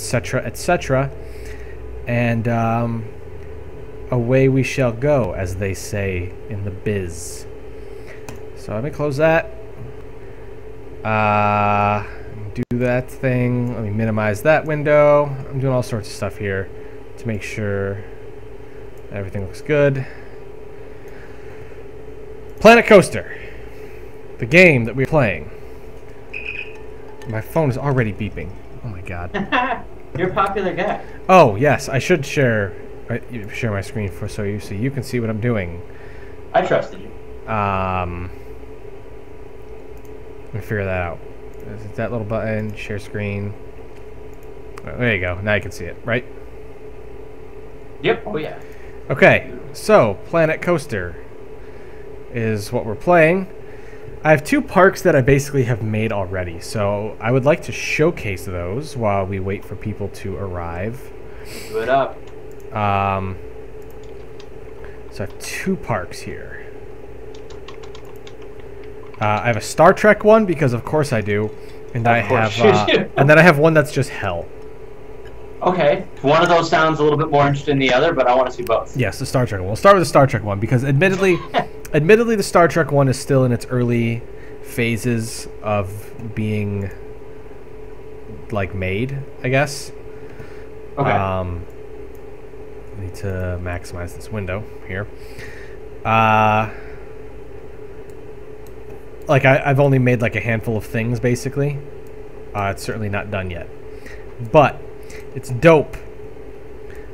etc., etc. And away we shall go, as they say in the biz. So let me close that. Do that thing. Let me minimize that window. I'm doing all sorts of stuff here to make sure everything looks good. Planet Coaster, the game that we're playing. My phone is already beeping. Oh my god. You're a popular guy. Oh yes, I should share my screen so you can see what I'm doing. I trusted you. Let me figure that out. Is it that little button? Share screen. Oh, there you go. Now you can see it, right? Yep. Oh yeah. Okay, so Planet Coaster is what we're playing. I have 2 parks that I basically have made already, so I would like to showcase those while we wait for people to arrive. Do it up. So I have 2 parks here. I have a Star Trek one because of course I do, and and then I have one that's just hell. Okay, one of those sounds a little bit more interesting than the other, but I want to see both. Yes, the Star Trek one. We'll start with the Star Trek one because admittedly the Star Trek one is still in its early phases of being like made, I guess. Okay. I need to maximize this window here. Like I've only made like a handful of things basically. It's certainly not done yet, but it's dope.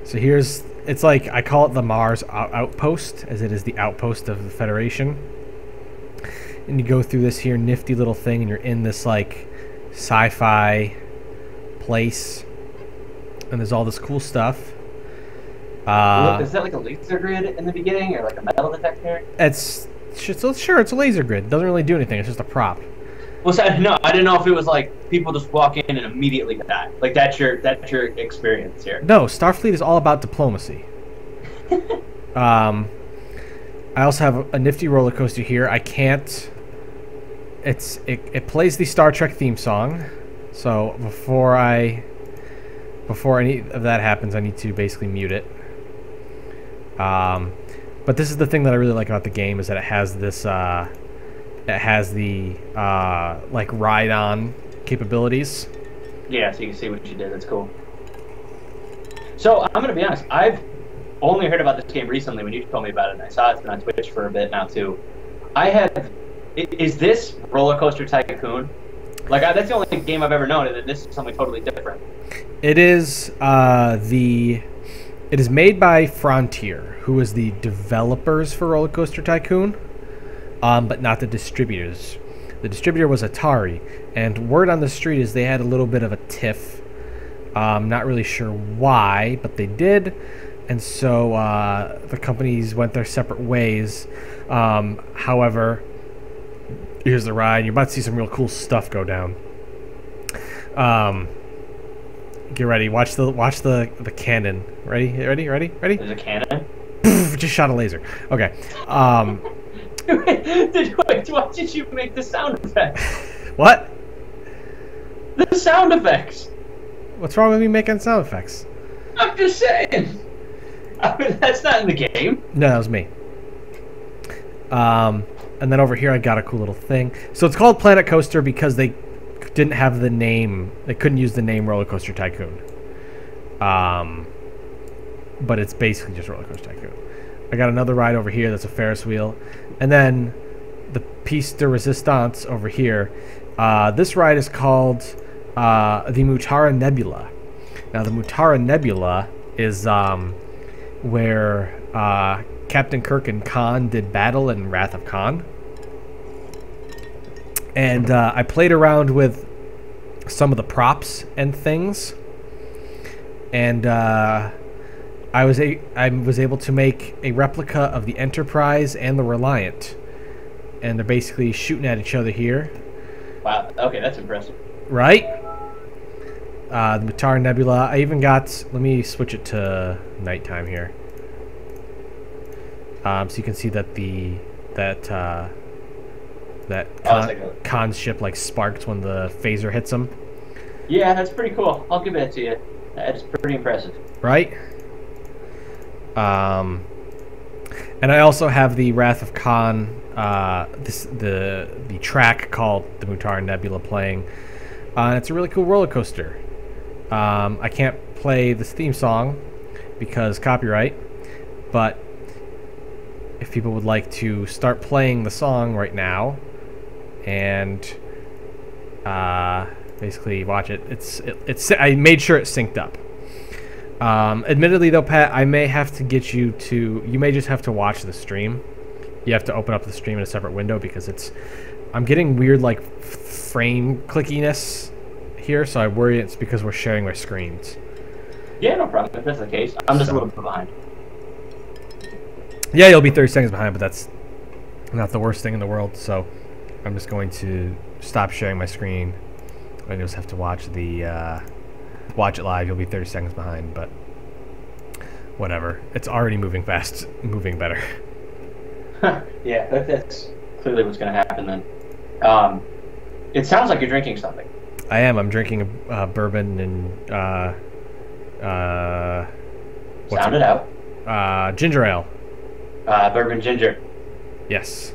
So it's like I call it the Mars outpost, as it is the outpost of the Federation. And you go through this here nifty little thing, and you're in this like sci-fi place, and there's all this cool stuff. Is that like a laser grid in the beginning, or like a metal detector? Sure, it's a laser grid. It doesn't really do anything. It's just a prop. Well, so, no, I didn't know if it was like people just walk in and immediately die. Like that's your experience here. No, Starfleet is all about diplomacy. I also have a nifty roller coaster here. I can't. It plays the Star Trek theme song, so before any of that happens, I need to basically mute it. But this is the thing that I really like about the game, is that it has this. It has the like ride-on capabilities. Yeah, so you can see what you did. That's cool. So I'm gonna be honest. I've only heard about this game recently when you told me about it, and I saw it's been on Twitch for a bit now too. Is this Roller Coaster Tycoon? Like that's the only game I've ever known, and this is something totally different. It is It is made by Frontier, who is the developers for Roller Coaster Tycoon, but not the distributors. The distributor was Atari, and word on the street is they had a little bit of a tiff. Not really sure why, but they did, and so the companies went their separate ways. However, here's the ride. You're about to see some real cool stuff go down. Get ready. Watch the cannon. Ready? There's a cannon. Just shot a laser. Okay. Why did you make the sound effects? What? The sound effects. What's wrong with me making sound effects? I'm just saying. That's not in the game. No, that was me. And then over here I got a cool little thing. So it's called Planet Coaster because they didn't have the name. They couldn't use the name Roller Coaster Tycoon. But it's basically just Roller Coaster Tycoon. I got another ride over here that's a Ferris wheel. And then the piece de resistance over here. This ride is called the Mutara Nebula. Now the Mutara Nebula is where Captain Kirk and Khan did battle in Wrath of Khan. And I played around with some of the props and things. And I was able to make a replica of the Enterprise and the Reliant, and they're basically shooting at each other here. Wow. Okay, that's impressive. Right? The Mutara Nebula. I even got. Let me switch it to nighttime here, so you can see that Khan's ship like sparks when the phaser hits him. Yeah, that's pretty cool. I'll give it to you. That is pretty impressive. right? And I also have the Wrath of Khan, the track called the Mutara Nebula playing. It's a really cool roller coaster. I can't play this theme song because copyright, but if people would like to start playing the song right now and basically watch it, it's I made sure it's synced up. Admittedly though, Pat, I may have to get you to, you may just have to watch the stream. You have to open up the stream in a separate window because I'm getting weird like frame clickiness here, so I worry it's because we're sharing our screens. Yeah, no problem. If that's the case, I'm just a little bit behind. Yeah, you'll be 30 seconds behind, but that's not the worst thing in the world, so I'm just going to stop sharing my screen. I just have to watch watch it live. You'll be 30 seconds behind, but whatever. It's already moving fast, moving better. Yeah, that's clearly what's going to happen then. It sounds like you're drinking something. I am. I'm drinking a bourbon and Sound it out. Ginger ale. Bourbon ginger. Yes.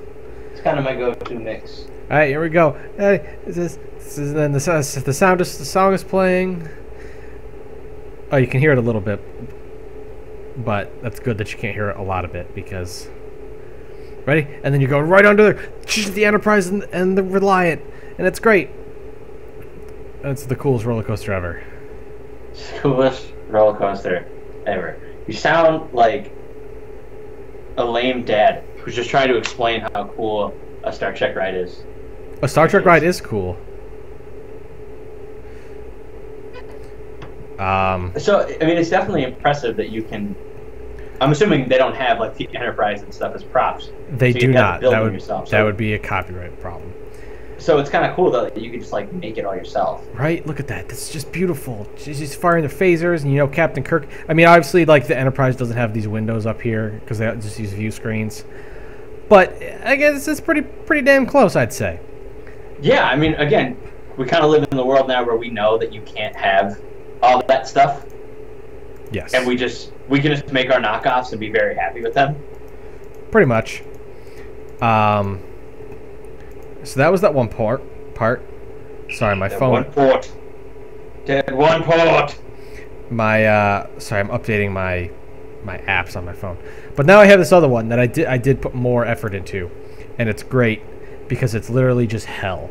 It's kind of my go-to mix. All right, here we go. This is then the song is playing. Oh, you can hear it a little bit, but that's good that you can't hear it a lot of it because. Ready? And then you go right under there, the Enterprise and the Reliant, and it's great. It's the coolest roller coaster ever. Coolest roller coaster ever. You sound like a lame dad who's just trying to explain how cool a Star Trek ride is. A Star Trek ride is cool. So, I mean, it's definitely impressive that you can... I'm assuming they don't have, like, the Enterprise and stuff as props. They so do not. That would be a copyright problem. So it's kind of cool, though, that you can just, like, make it all yourself. Right? Look at that. That's just beautiful. She's just firing the phasers, and, you know, Captain Kirk... I mean, obviously, like, the Enterprise doesn't have these windows up here, because they just use view screens. But, I guess it's pretty damn close, I'd say. Yeah, I mean, again, we kind of live in the world now where we know that you can't have all that stuff. Yes. And we can just make our knockoffs and be very happy with them. Pretty much. So that was that one part. Sorry, my phone. One port. Dead one port. Sorry, I'm updating my apps on my phone. But now I have this other one that I did put more effort into, and it's great because it's literally just hell.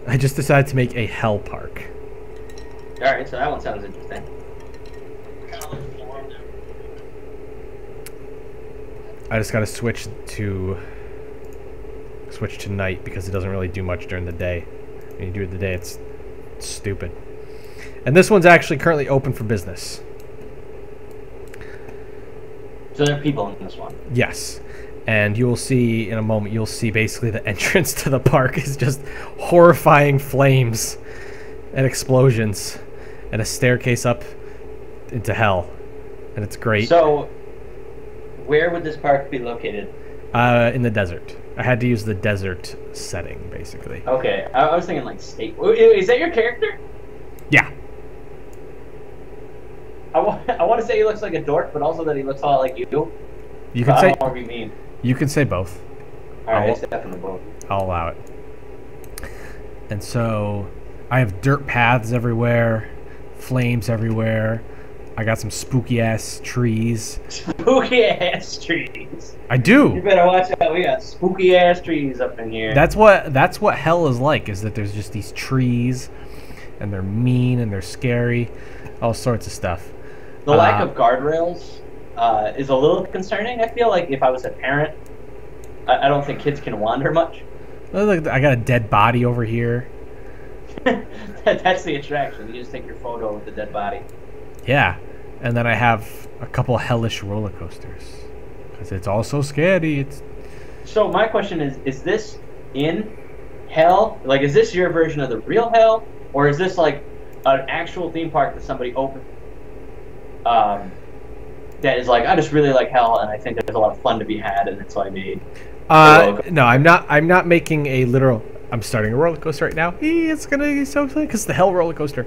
I just decided to make a hell park. All right, so that one sounds interesting. I just got to switch to night because it doesn't really do much during the day. When you do it in the day, it's stupid. And this one's actually currently open for business. So there are people in this one. Yes. And you will see in a moment, you'll see basically the entrance to the park is just horrifying flames and explosions and a staircase up into hell. And it's great. So where would this park be located? In the desert. I had to use the desert setting, basically. Okay, I was thinking like state. Is that your character? Yeah. I want to say he looks like a dork, but also that he looks a lot like you. You can I say. don't want to be mean. You can say both. All right, it's definitely both. I'll allow it. And so, I have dirt paths everywhere, flames everywhere. I got some spooky ass trees. Spooky ass trees. I do. You better watch out. We got spooky ass trees up in here. That's what hell is like. Is that there's just these trees, and they're mean and they're scary, all sorts of stuff. The lack of guardrails is a little concerning. I feel like if I was a parent, I don't think kids can wander much. Look, I got a dead body over here. That's the attraction. You just take your photo with the dead body. Yeah, and then I have a couple hellish roller coasters because it's all so scary. So my question is this in hell? Like, is this your version of the real hell, or is this like an actual theme park that somebody opened? That is like, I just really like hell, and I think there's a lot of fun to be had, and that's why I made. No, I'm not making a literal. I'm starting a roller coaster right now. It's gonna be so fun because the hell roller coaster.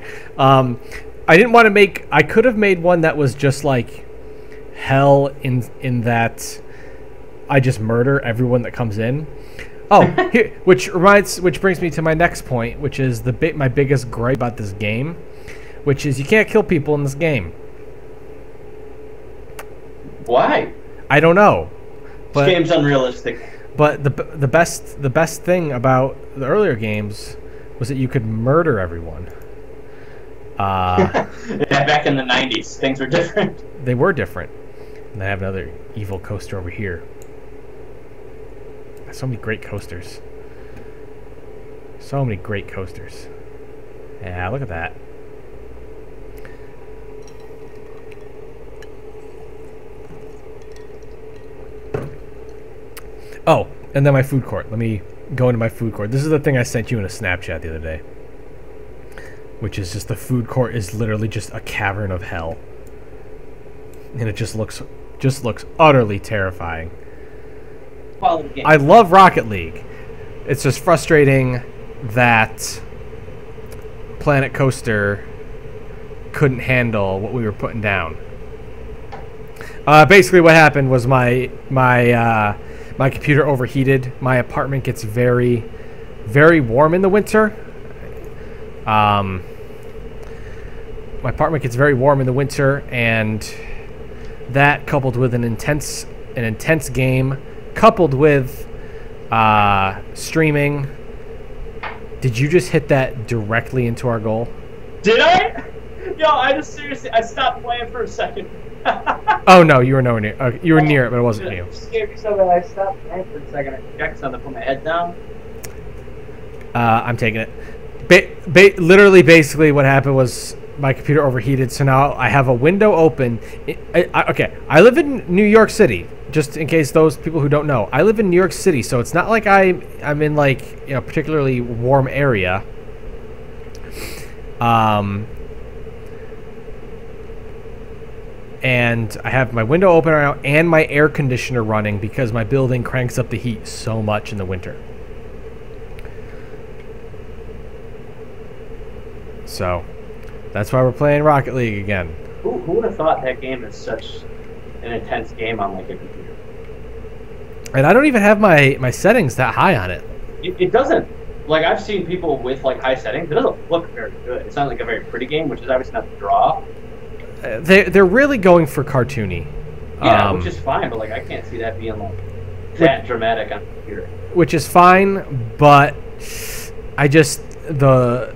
I didn't want to make. I could have made one that was just like hell in that I just murder everyone that comes in. Oh, here, which brings me to my next point, which is my biggest gripe about this game, which is you can't kill people in this game. Why? I don't know. But This game's unrealistic. But the best thing about the earlier games was that you could murder everyone. Yeah, back in the 90s, things were different. They were different. And I have another evil coaster over here. So many great coasters. So many great coasters. Yeah, look at that. Oh, and then my food court. Let me go into my food court. This is the thing I sent you in a Snapchat the other day. Which is just the food court is literally just a cavern of hell. And it just looks utterly terrifying. I love Rocket League. It's just frustrating that Planet Coaster couldn't handle what we were putting down. Basically what happened was my computer overheated. My apartment gets very, very warm in the winter. My apartment gets very warm in the winter, and that coupled with an intense game, coupled with streaming. Did you just hit that directly into our goal? Did I? Yo, I just seriously, I stopped playing for a second. Oh no, you were nowhere near. You were near it, but it wasn't you. It scared me so bad I stopped playing for a second. I checked something, put my head down. I'm taking it. Literally, basically, what happened was my computer overheated, so now I have a window open. Okay, I live in New York City. Just in case those people who don't know, I live in New York City, so it's not like I'm in like particularly warm area. And I have my window open right now and my air conditioner running because my building cranks up the heat so much in the winter. So that's why we're playing Rocket League again. Who would have thought that game is such an intense game on like a computer? And I don't even have my settings that high on it. It doesn't. Like, I've seen people with like high settings. It doesn't look very good. It's not like a very pretty game, which is obviously not the draw. They're really going for cartoony. Yeah, which is fine, but like I can't see that being like that dramatic on the computer. Which is fine, but I just the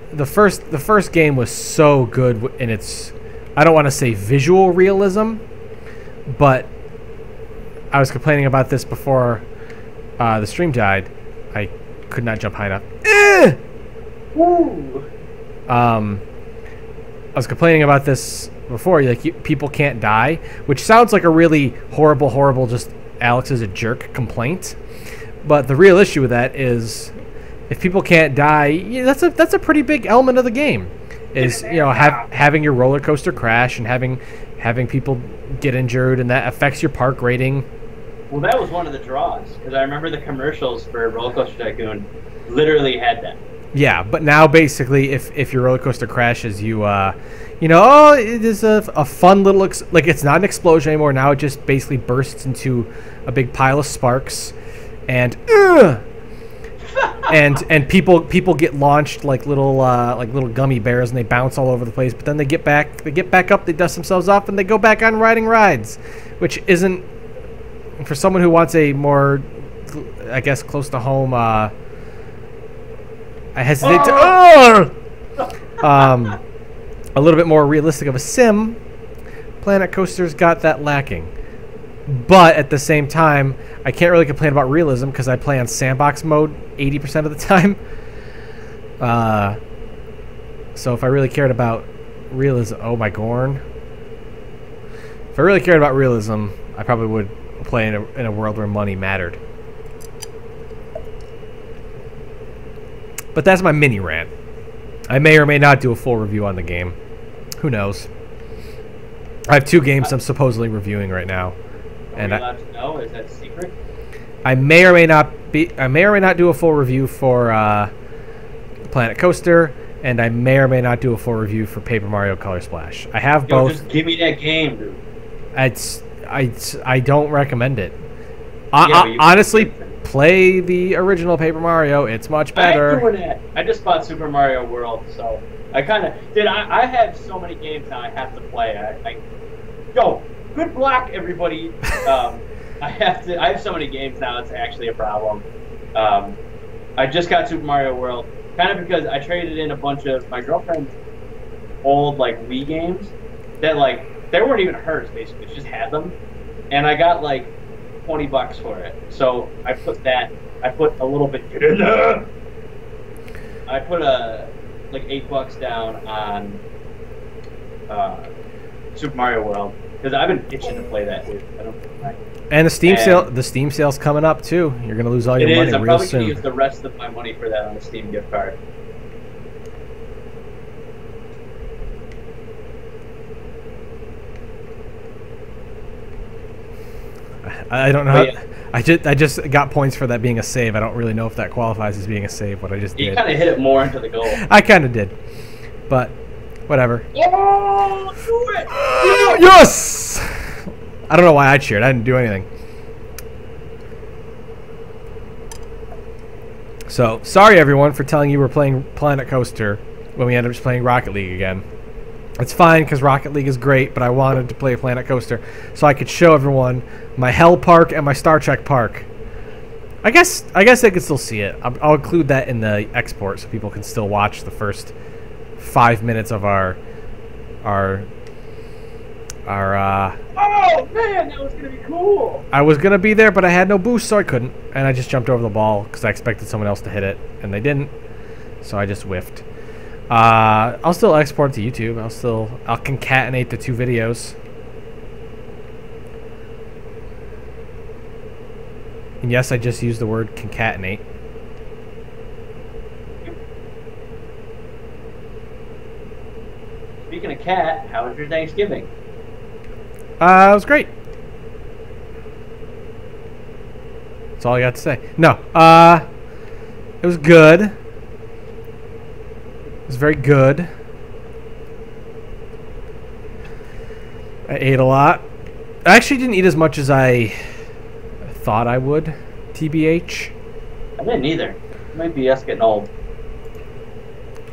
first game was so good in its, I don't want to say visual realism, but I was complaining about this before the stream died. I could not jump high enough. Woo! I was complaining about this before, like people can't die, which sounds like a really horrible, just Alex is a jerk complaint. But the real issue with that is, if people can't die, that's a pretty big element of the game. Is having your roller coaster crash and having people get injured, and that affects your park rating. Well, that was one of the draws, because I remember the commercials for Roller Coaster Tycoon literally had that. Yeah, but now basically, if your roller coaster crashes, it is a fun little like it's not an explosion anymore. Now it just basically bursts into a big pile of sparks, and and people get launched like little gummy bears, and they bounce all over the place. But then they get back up, they dust themselves off, and they go back on riding rides, which isn't, for someone who wants a more, I guess, close to home. I hesitate to. A little bit more realistic of a sim. Planet Coaster's got that lacking, but at the same time, I can't really complain about realism because I play on sandbox mode 80% of the time. So if I really cared about realism, oh my Gorn. If I really cared about realism, I probably would play in a world where money mattered. But that's my mini rant. I may or may not do a full review on the game. Who knows? I have 2 games I'm supposedly reviewing right now. Are we allowed to know? Is that a secret? I may or may not do a full review for Planet Coaster, and I may or may not do a full review for Paper Mario Color Splash. I have both. Just give me that game, dude. I don't recommend it. Honestly, play the original Paper Mario. It's much better. I ain't doing that. I just bought Super Mario World, so I kind of did. I have so many games now I have to play. Yo, good block, everybody. I have so many games now. It's actually a problem. I just got Super Mario World, kind of because I traded in a bunch of my girlfriend's old like Wii games that like they weren't even hers. Basically, she just had them, and I got like $20 for it. So I put a little bit. I put like $8 down on Super Mario World because I've been itching to play that. Dude. I don't know. And the Steam sale's coming up too. You're gonna lose all your money real soon. I'm probably gonna use the rest of my money for that on the Steam gift card. I don't know. Yeah. I just got points for that being a save. I don't really know if that qualifies as being a save. What I just did. You kind of hit it more into the goal. I kind of did, but whatever. Oh, do it! Yes! I don't know why I cheered. I didn't do anything. So, sorry everyone for telling you we're playing Planet Coaster when we ended up just playing Rocket League again. It's fine because Rocket League is great, but I wanted to play Planet Coaster so I could show everyone my Hell Park and my Star Trek Park. I guess they could still see it. I'll include that in the export so people can still watch the first 5 minutes of our oh man, that was gonna be cool. I was gonna be there, but I had no boost, so I couldn't, and I just jumped over the ball because I expected someone else to hit it, and they didn't, so I just whiffed. I'll still export it to YouTube. I'll concatenate the two videos. And yes, I just used the word concatenate. Speaking of cat, how was your Thanksgiving? It was great. That's all I got to say. No, it was good. It was very good. I ate a lot. I actually didn't eat as much as I thought I would, TBH. I didn't either. It might be us getting old.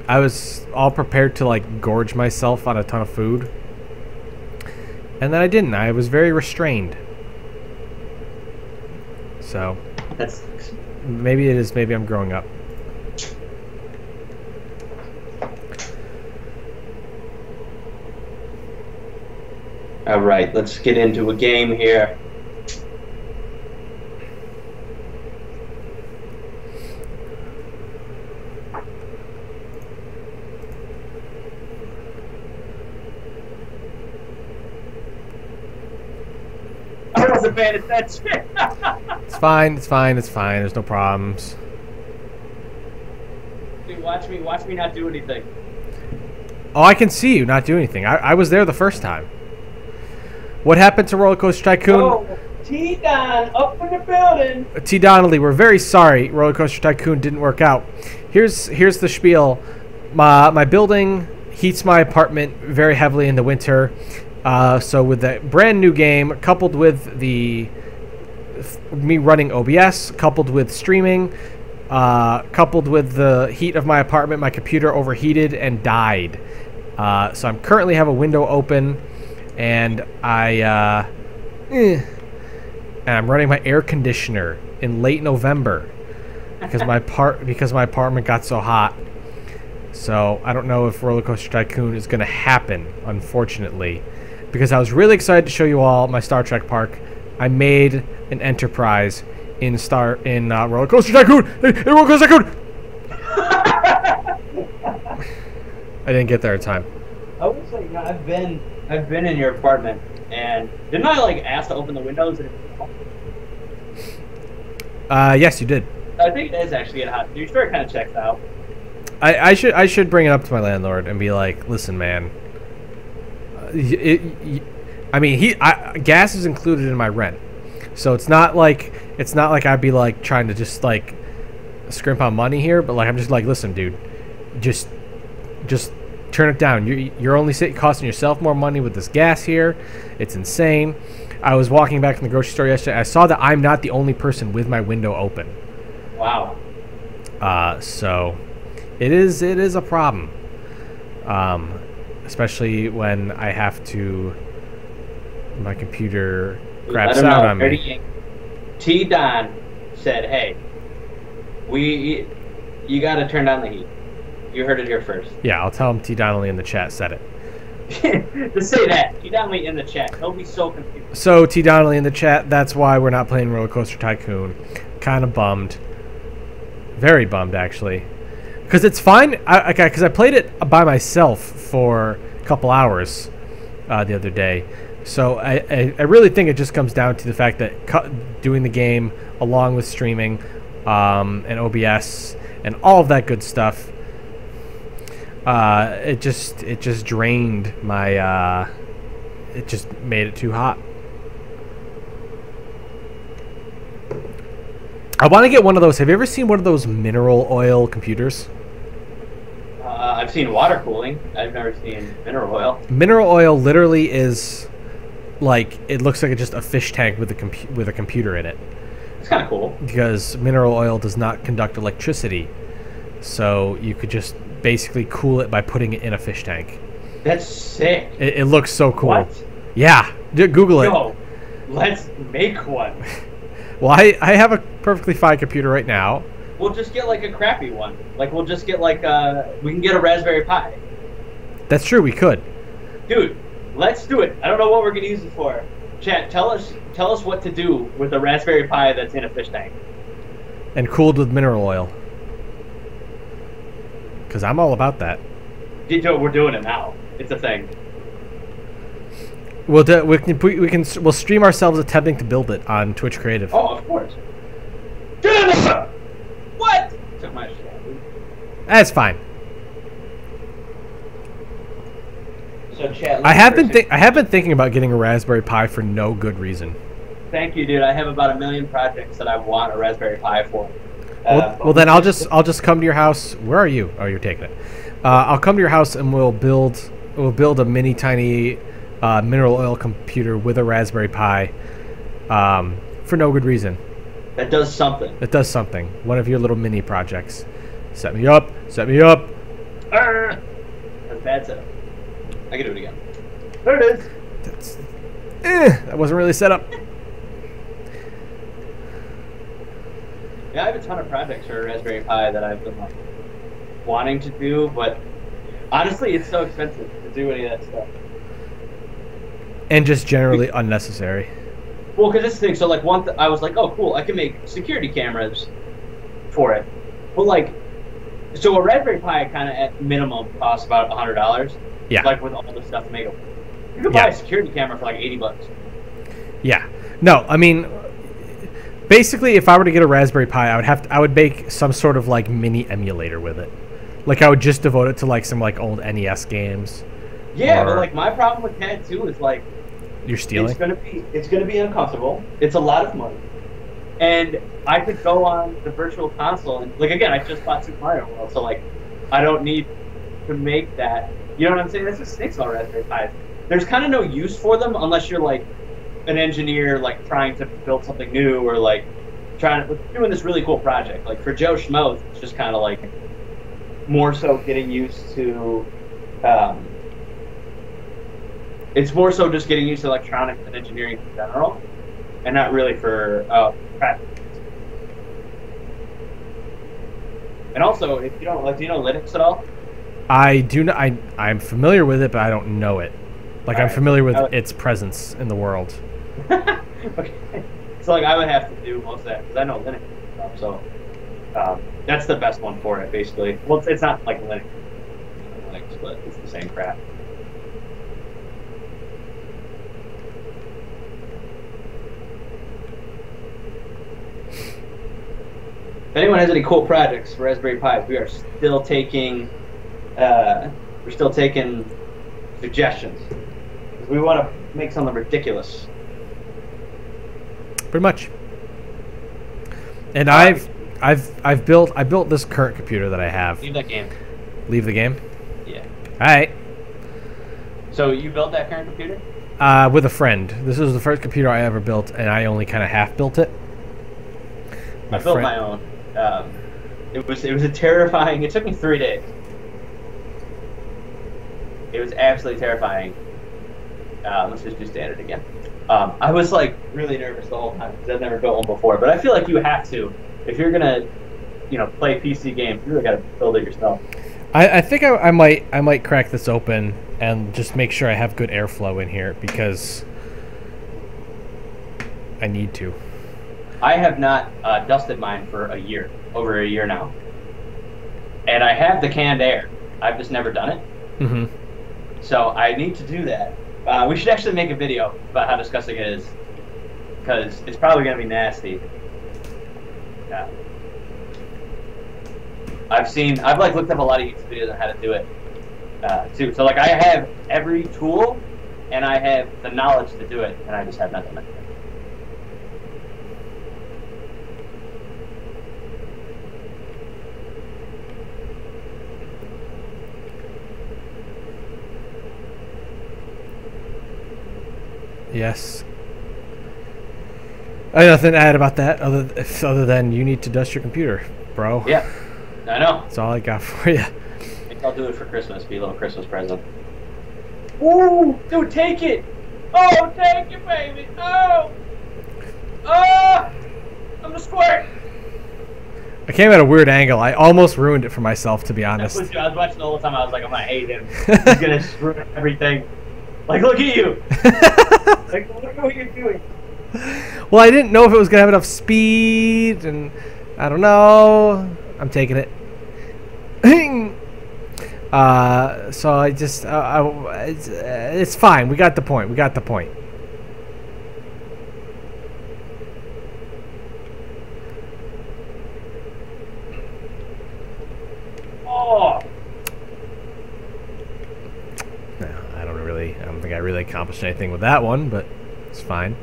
I was all prepared to like gorge myself on a ton of food. And then I didn't. I was very restrained. So that's maybe it is. Maybe I'm growing up. All right, let's get into a game here. I wasn't paying attention. It's fine. It's fine. It's fine. There's no problems. Dude, watch me not do anything. Oh, I can see you not do anything. I was there the first time. What happened to Roller Coaster Tycoon? Oh, T-Don up in the building. T. Donnelly, we're very sorry. Roller Coaster Tycoon didn't work out. Here's the spiel. My building heats my apartment very heavily in the winter. So with the brand new game, coupled with me running OBS, coupled with streaming, coupled with the heat of my apartment, my computer overheated and died. So I'm currently have a window open, and I'm running my air conditioner in late November because my apartment got so hot. So I don't know if Roller Coaster Tycoon is going to happen, unfortunately, because I was really excited to show you all my Star Trek park. I made an enterprise in Roller Coaster Tycoon. Hey, Roller Coaster Tycoon! I didn't get there in time. I would say, you know, I've been in your apartment, and didn't I like ask to open the windows? Yes, you did. I think it is actually getting hot. Your story kind of checks out. I should bring it up to my landlord and be like, listen, man. Gas is included in my rent, so it's not like I'd be like trying to just like scrimp on money here, but like I'm just like, listen, dude, just Just turn it down. You're only costing yourself more money with this gas here. It's insane. I was walking back from the grocery store yesterday. I saw that I'm not the only person with my window open. Wow. So it is a problem. Especially when I have to, my computer craps out on me. T. Don said, "Hey, you got to turn down the heat." You heard it here first. Yeah, I'll tell him T. Donnelly in the chat said it. Just say that. T. Donnelly in the chat. He'll be so confused. So, T. Donnelly in the chat, that's why we're not playing Roller Coaster Tycoon. Kind of bummed. Very bummed, actually. Because it's fine. Because I played it by myself for a couple hours the other day. So, I really think it just comes down to the fact that doing the game along with streaming and OBS and all of that good stuff, it just drained my it just made it too hot. I want to get one of those. Have you ever seen one of those mineral oil computers? I've seen water cooling. I've never seen mineral oil. Mineral oil literally is like, it looks like just a fish tank with a computer in it. It's kind of cool. Because mineral oil does not conduct electricity. So you could just basically cool it by putting it in a fish tank. That's sick. It looks so cool. What? Yeah. Google it. Yo, let's make one. Well, I have a perfectly fine computer right now. We'll just get like a crappy one. Like we'll just get like we can get a Raspberry Pi. That's true, we could. Dude, let's do it. I don't know what we're gonna use it for. Chat, tell us what to do with a Raspberry Pi that's in a fish tank. And cooled with mineral oil. Because I'm all about that. We're doing it now. It's a thing. We'll stream ourselves attempting to build it on Twitch Creative. Oh, of course. What? Took my shot. That's fine. So chat. I have been thinking about getting a Raspberry Pi for no good reason. Thank you, dude. I have about 1 million projects that I want a Raspberry Pi for. Well, then I'll just come to your house. Where are you? Oh, you're taking it. I'll come to your house and we'll build a mini tiny mineral oil computer with a Raspberry Pi for no good reason. That does something. It does something. One of your little mini projects. Set me up. Set me up. That's a bad setup. I can do it again. There it is. That wasn't really set up. Yeah, I have a ton of projects for Raspberry Pi that I've been like wanting to do, but honestly, it's so expensive to do any of that stuff. And just generally unnecessary. Well, because this thing, so like I was like, oh, cool, I can make security cameras for it. But like, so a Raspberry Pi kind of at minimum costs about $100. Yeah. Like with all the stuff to make it. You can buy a security camera for like $80. Yeah. No, I mean, basically, if I were to get a Raspberry Pi, I would make some sort of like mini emulator with it. Like I would just devote it to like some like old NES games. Yeah, but like my problem with that too is like you're stealing. It's gonna be uncomfortable. It's a lot of money, and I could go on the Virtual Console and like again, I just bought Super Mario World, so like I don't need to make that. You know what I'm saying? That's just stinks about Raspberry Pi. There's kind of no use for them unless you're like an engineer, like trying to build something new or like doing this really cool project. Like for Joe Schmo, it's just kind of like more so getting used to. It's more so just getting used to electronics and engineering in general, and not really for practice. And also, if you don't do you know Linux at all? I do not. I'm familiar with it, but I don't know it. Like I'm familiar with its presence in the world. Okay, so like I would have to do most of that because I know Linux and stuff. So that's the best one for it, basically. Well, it's not like Linux, but it's the same crap. If anyone has any cool projects for Raspberry Pi, we are still taking suggestions. We want to make something ridiculous. Pretty much. And I built this current computer that I have. Leave that game. Leave the game? Yeah. right. So you built that current computer? With a friend. This was the first computer I ever built, and I only kind of half built it. I built my own. It was a terrifying. It took me 3 days. It was absolutely terrifying. Let's just do standard again. I was like really nervous the whole time because I've never built one before. But I feel like you have to if you're gonna, play PC games. You really gotta build it yourself. I think I might crack this open and just make sure I have good airflow in here because I need to. I have not dusted mine for over a year now, and I have the canned air. I've just never done it. Mm-hmm. So I need to do that. We should actually make a video about how disgusting it is, because it's probably going to be nasty. Yeah. I've looked up a lot of YouTube videos on how to do it too. So I have every tool, and I have the knowledge to do it, and I just have nothing. Yes. I have nothing to add about that other than you need to dust your computer, bro. Yeah, I know. That's all I got for you. I think I'll do it for Christmas. Be a little Christmas present. Ooh, dude, take it! Oh, take it, baby! Oh! Oh! I'm the squirt! I came at a weird angle. I almost ruined it for myself, to be honest. I was watching the whole time. I was like, I'm gonna hate him. He's gonna screw everything. Look at you! Look at what you're doing. Well, I didn't know if it was gonna have enough speed, and I don't know. I'm taking it. So I just, it's fine. We got the point. We got the point. Oh. No, I don't think I really accomplished anything with that one, but it's fine.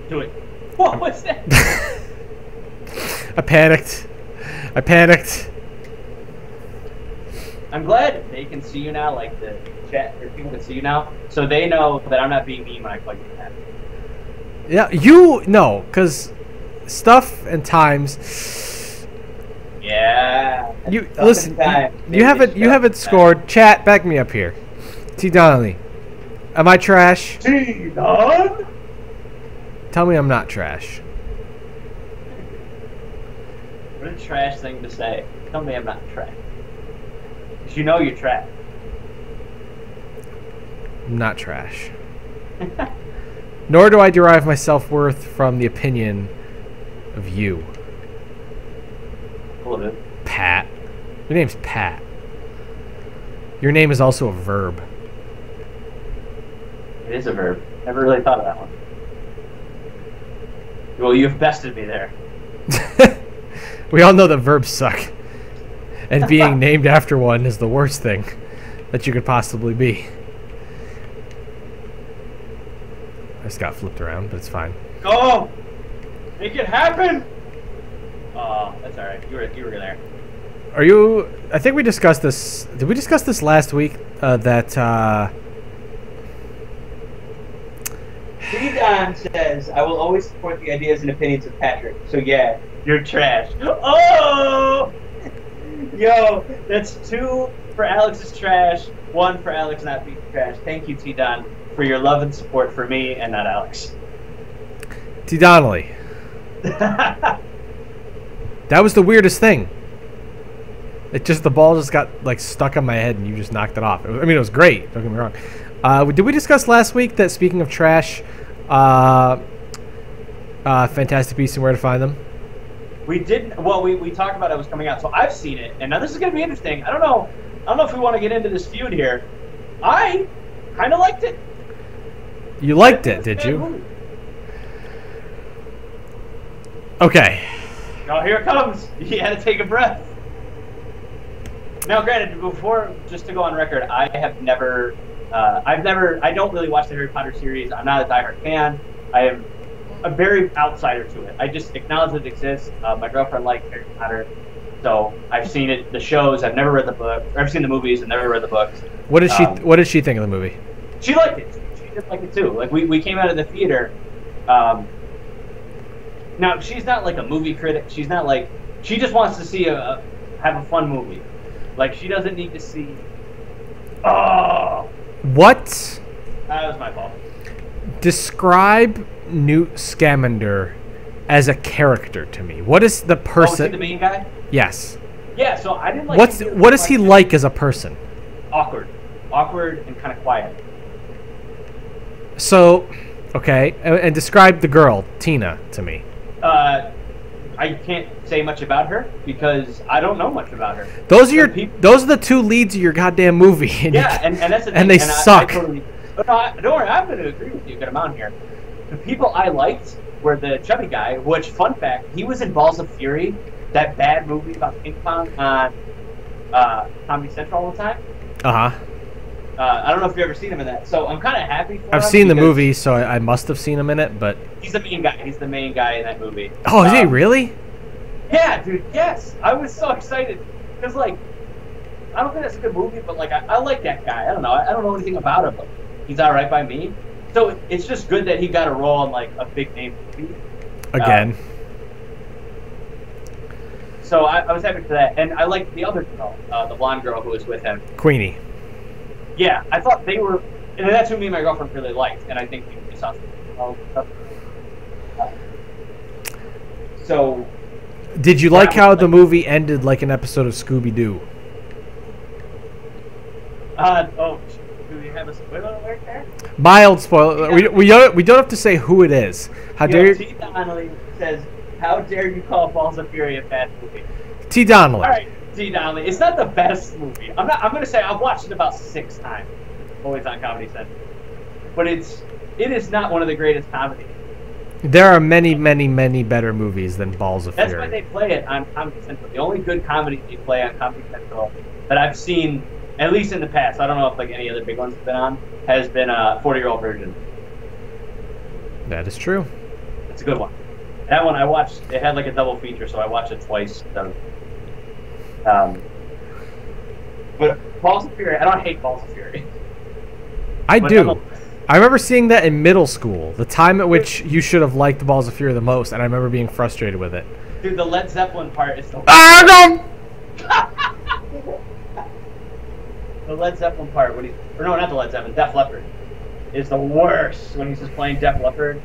Do it. What was that? I panicked. I'm glad they can see you now, like the chat, or people can see you now, so they know that I'm not being mean when I plug you in. Yeah, you know, because stuff and times. Yeah. You listen. You haven't scored. Chat, back me up here. T. Donnelly, am I trash? T. Don? Tell me I'm not trash. What a trash thing to say. Tell me I'm not trash. Because you know you're trash. I'm not trash. Nor do I derive my self-worth from the opinion of you. A little bit. Pat. Your name's Pat. Your name is also a verb. It is a verb. Never really thought of that one. Well, you've bested me there. We all know that verbs suck. And being named after one is the worst thing that you could possibly be. I just got flipped around, but it's fine. Go! Make it happen! Oh, that's alright. You were there. Are you... I think we discussed this... Did we discuss this last week? T-Don says, I will always support the ideas and opinions of Patrick. So yeah, you're trash. Oh! Yo, that's 2 for Alex's trash, 1 for Alex not being trash. Thank you, T-Don, for your love and support for me and not Alex. T. Donnelly. That was the weirdest thing. The ball just got like stuck on my head and you just knocked it off. It was great. Don't get me wrong. Did we discuss last week that speaking of trash, Fantastic Beasts and where to find them? We didn't. Well, we talked about it was coming out, so I've seen it, and now this is going to be interesting. I don't know if we want to get into this feud here. I kind of liked it. You liked it, did you? Movie. Okay. Oh, here it comes. You had to take a breath. Now, granted, just to go on record, I don't really watch the Harry Potter series. I'm not a diehard fan. I am a very outsider to it. I just acknowledge that it exists. My girlfriend likes Harry Potter. So I've seen it, the shows. I've never read the book. Or I've seen the movies and never read the books. What did she think of the movie? She liked it. She did like it too. Like we came out of the theater. Now she's not like a movie critic. She's not like, she just wants to see have a fun movie. Like she doesn't need to see. Oh. What? That was my fault. Describe Newt Scamander as a character to me. What is the person? Oh, is he the main guy? Yes. Yeah. So I didn't like. What is he like as a person? Awkward and kind of quiet. So, okay, and describe the girl Tina to me. I can't say much about her because I don't know much about her. Those are those are the two leads of your goddamn movie. And yeah, and that's the thing. And they suck. Don't worry, I'm going to agree with you a good amount here. The people I liked were the chubby guy, which, fun fact, he was in Balls of Fury, that bad movie about ping pong on Comedy Central all the time. Uh-huh. I don't know if you've ever seen him in that. So I'm kind of happy for him. I've seen the movie, so I must have seen him in it, but... He's the main guy. He's the main guy in that movie. Oh, is he really? Yeah, dude, yes. I was so excited. Because, like, I don't think that's a good movie, but, like, I like that guy. I don't know. I don't know anything about him, but he's all right by me. So it's just good that he got a role in, like, a big-name movie. Again. So I was happy for that. And I liked the other girl, the blonde girl who was with him. Queenie. Yeah, I thought they were, and that's who me and my girlfriend really liked, and I think we saw some. So. Did you like how the movie ended like an episode of Scooby-Doo? Do we have a spoiler alert there? Mild spoiler. We don't have to say who it is. How dare you? T. Donnelly says, "How dare you call Balls of Fury a bad movie?" T. Donnelly. All right. T. Donnelly. It's not the best movie. I'm gonna say I've watched it about 6 times. Always on Comedy Central. But it is not one of the greatest comedies. There are many, many, many better movies than Balls of Fury. That's why they play it on Comedy Central. The only good comedy they play on Comedy Central that I've seen, at least in the past, I don't know if like any other big ones have been on, has been 40-Year-Old Virgin. That is true. It's a good one. That one I watched. It had like a double feature, so I watched it twice. So. But Balls of Fury, I don't hate Balls of Fury. I do. I remember seeing that in middle school, the time at which you should have liked Balls of Fury the most, and I remember being frustrated with it. Dude, the Led Zeppelin part is the worst. The Led Zeppelin part, when not the Led Zeppelin, Def Leppard, is the worst when he's just playing Def Leppard.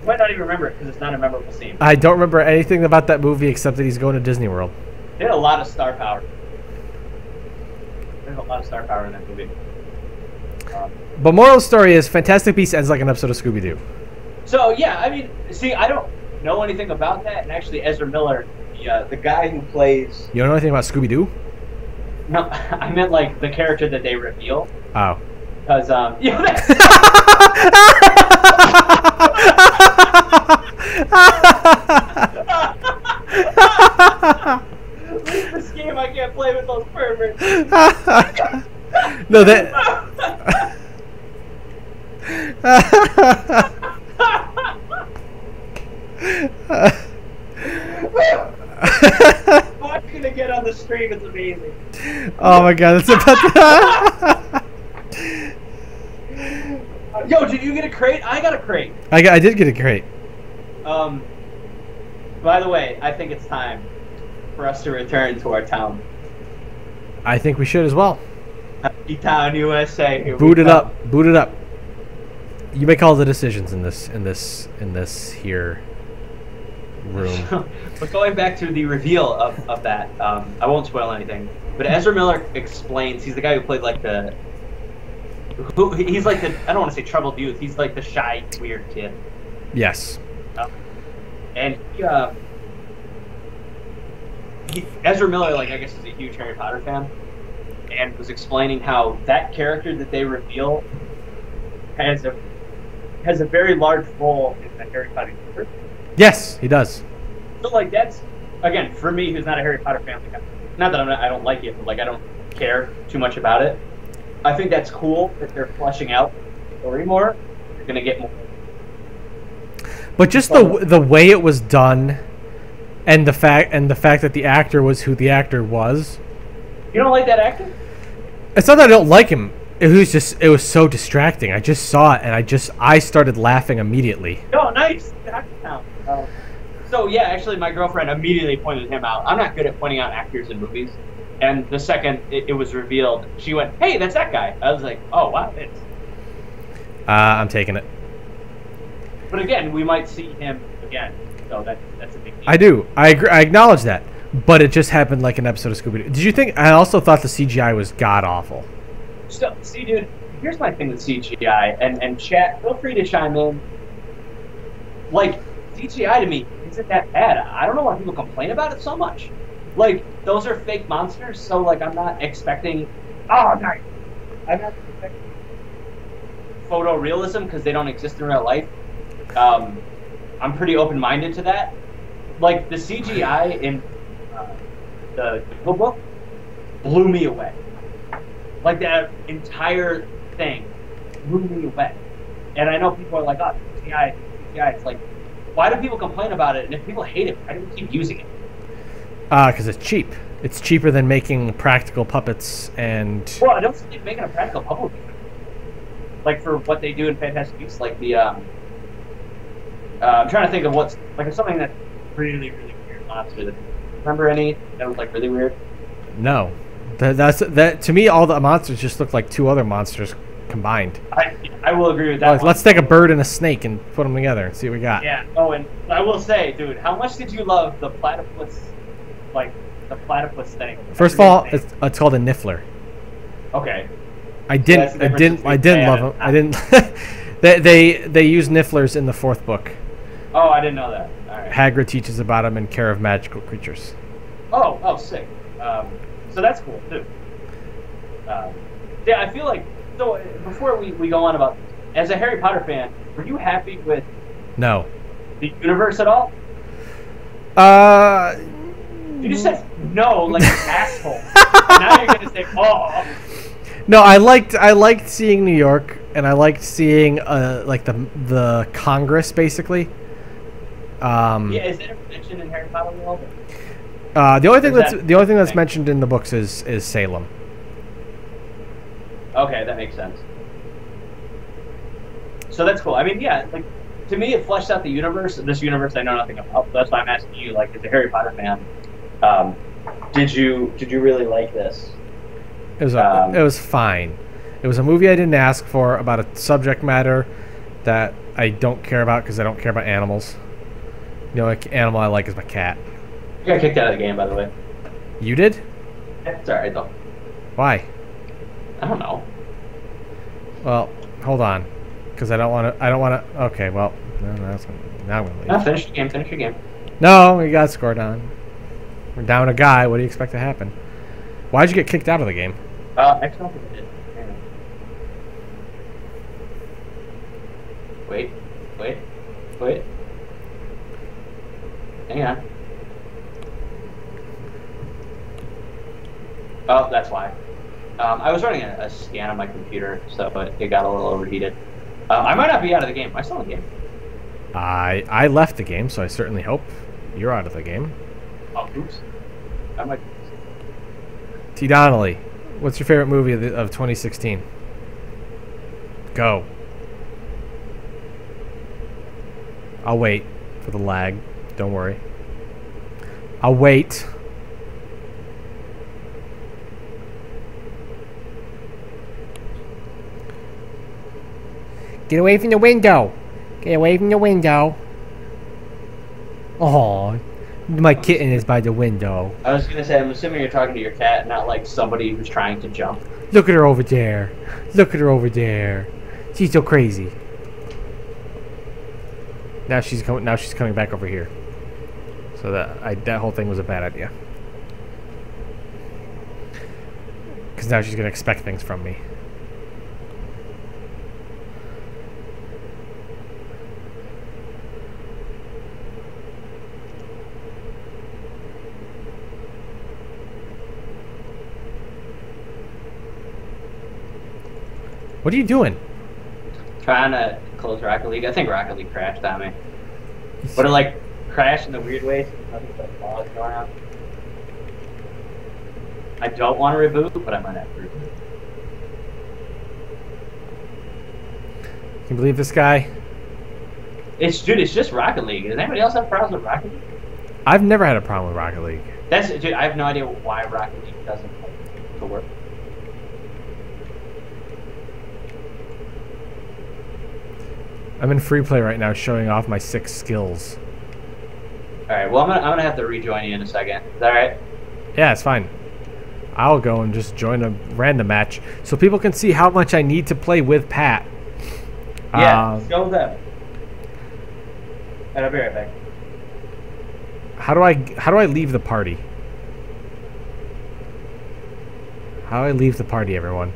You might not even remember it because it's not a memorable scene. I don't remember anything about that movie except that he's going to Disney World. They had a lot of star power. There's a lot of star power in that movie. But moral of the story is Fantastic Beasts ends like an episode of Scooby-Doo. So, yeah, I mean, see, I don't know anything about that. And actually, Ezra Miller, the guy who plays... You don't know anything about Scooby-Doo? No, I meant, like, the character that they reveal. Oh. Because, leave this game, I can't play with those perverts. No, that... Watching it get on the stream, it's amazing. Oh my god, that's about to... Yo, did you get a crate? I got a crate. I did get a crate. By the way, I think it's time for us to return to our town. I think we should as well. Happy Town, USA. Here Boot it up. Boot it up. You make all the decisions in this here room. But going back to the reveal of that, I won't spoil anything. But Ezra Miller explains, he's the guy who played like he's like the, I don't want to say troubled youth, he's like the shy, weird kid. Yes. And Ezra Miller, like, I guess, is a huge Harry Potter fan, and was explaining how that character that they reveal has a very large role in the Harry Potter universe. Yes, he does. So, like, that's, again, for me, who's not a Harry Potter fan, like, not that I don't like it, but, like, I don't care too much about it. I think that's cool that they're fleshing out the story more. They're gonna get more. But just the way it was done, And the fact that the actor was who the actor was. You don't like that actor? It's not that I don't like him. It was so distracting. I just saw it and I started laughing immediately. Oh, nice. So yeah, actually, my girlfriend immediately pointed him out. I'm not good at pointing out actors in movies, and the second it was revealed, she went, "Hey, that's that guy." I was like, "Oh wow, it's." I'm taking it. But again, we might see him again, so that's a big deal. I do. I agree. I acknowledge that. But it just happened like an episode of Scooby-Doo. Did you think? I also thought the CGI was god awful. So, see, dude, here's my thing with CGI, and chat, feel free to chime in. Like, CGI to me isn't that bad. I don't know why people complain about it so much. Like, those are fake monsters, so, like, I'm not expecting... Oh, nice! I'm not expecting photorealism because they don't exist in real life. I'm pretty open-minded to that. Like, the CGI in the Jungle Book blew me away. Like, that entire thing blew me away. And I know people are like, oh, CGI. It's like, why do people complain about it? And if people hate it, why do we keep using it? Because it's cheap. It's cheaper than making practical puppets and... Well, I don't think making a practical puppet, like, for what they do in Fantastic Beasts, like the, I'm trying to think of what's, like, something that's really, really weird monster that, remember any that was, like, really weird? No. That to me, all the monsters just look like two other monsters combined. I will agree with that. Like, let's take a bird and a snake and put them together and see what we got. Yeah. Oh, and I will say, dude, how much did you love the platypus, like the platypus thing? First of all, it's called a niffler. Okay. I didn't love them. I didn't. they use nifflers in the 4th book. Oh, I didn't know that. All right. Hagrid teaches about them in Care of Magical Creatures. Oh, sick. So that's cool too. Yeah, I feel like, so before we go on about, as a Harry Potter fan, were you happy with No. the universe at all? You just said no like an asshole. And now you're gonna say, oh. No, I liked seeing New York, and I liked seeing like the Congress basically. Yeah, is it ever mentioned in Harry Potter world? The only thing that's mentioned in the books is Salem. Okay, that makes sense. So that's cool. I mean, yeah, like, to me, it fleshed out the universe. This universe I know nothing about. That's why I'm asking you, like, as a Harry Potter fan, did you really like this? It was fine. It was a movie I didn't ask for about a subject matter that I don't care about because I don't care about animals. The only animal I like is my cat. You got kicked out of the game, by the way. You did? It's alright, though. Why? I don't know. Well, hold on, because I don't want to. Okay, well, now I'm gonna leave. No, finish the game. Finish your game. No, we got scored on. We're down a guy. What do you expect to happen? Why'd you get kicked out of the game? I don't think it did. Wait. Hang on. Oh, that's why. I was running a scan on my computer, so it got a little overheated. I might not be out of the game. I'm still in the game. I left the game, so I certainly hope you're out of the game. Oh, oops. I might. T. Donnelly, what's your favorite movie of 2016? Go. I'll wait for the lag. Don't worry. I'll wait. Get away from the window. Get away from the window. Oh, my kitten is by the window. I was gonna say, I'm assuming you're talking to your cat, not like somebody who's trying to jump. Look at her over there. Look at her over there. She's so crazy. Now she's coming back over here. So that whole thing was a bad idea. Because now she's gonna expect things from me. What are you doing? Trying to close Rocket League. I think Rocket League crashed on me. But it like crashed in the weird way. Nothing but laws going on. I don't want to reboot, but I might have to reboot. Can you believe this guy? Dude, it's just Rocket League. Does anybody else have problems with Rocket League? I've never had a problem with Rocket League. Dude, I have no idea why Rocket League doesn't work. I'm in free play right now, showing off my 6 skills. All right. Well, I'm gonna have to rejoin you in a second. Is that all right? Yeah, it's fine. I'll go and just join a random match so people can see how much I need to play with Pat. Yeah, let's go with that. And I'll be right back. How do I leave the party? How do I leave the party, everyone?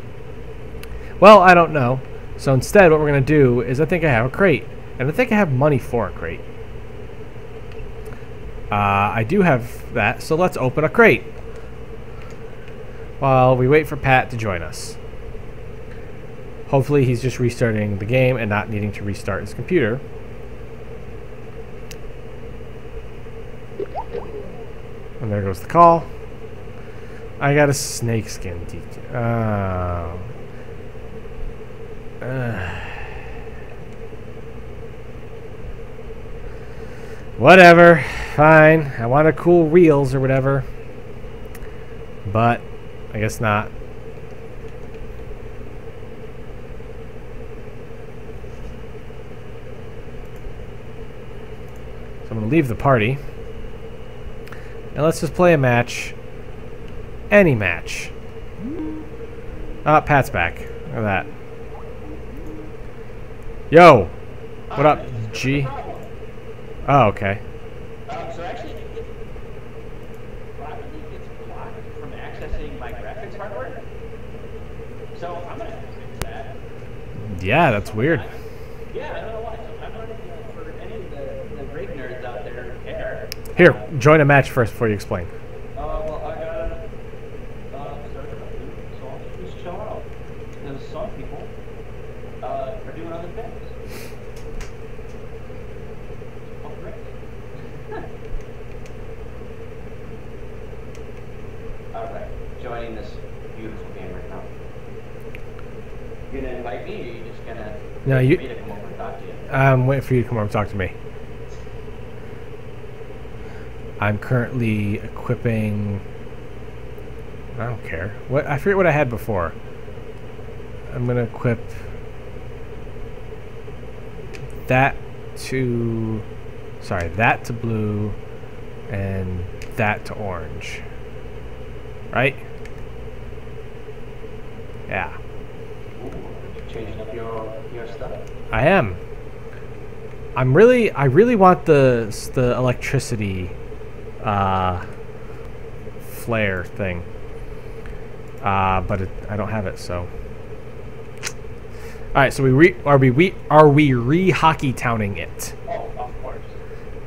Well, I don't know. So instead, what we're going to do is I think I have a crate. And I think I have money for a crate. I do have that, so let's open a crate. While we wait for Pat to join us. Hopefully he's just restarting the game and not needing to restart his computer. And there goes the call. I got a snakeskin decal. Whatever. Fine. I want cool wheels or whatever. But I guess not. So I'm going to leave the party. And let's just play a match. Any match. Ah, Pat's back. Look at that. Yo! What up, G? Oh, okay. So actually, Rocket League gets blocked from accessing my graphics hardware. So I'm gonna have to fix that. Yeah, that's weird. Yeah, I don't know why. So I'm wondering for any of the great nerds out there who care. Here, join a match first before you explain. Well, I gotta start a loop, so I'll just chill out. Because some people are doing other things. Oh, great. Alright, joining this beautiful game right now. You gonna invite me, or you just gonna wait for me to come over and talk to you? I'm waiting for you to come over and talk to me. I'm currently equipping... I don't care. I forget what I had before. I'm going to equip that to... Sorry, that to blue and that to orange. Right? Yeah. Ooh, you're changing up your stuff. I am. I really want the electricity flare thing. But I don't have it, so. All right, so are we re-hockey towning it? Oh, of course.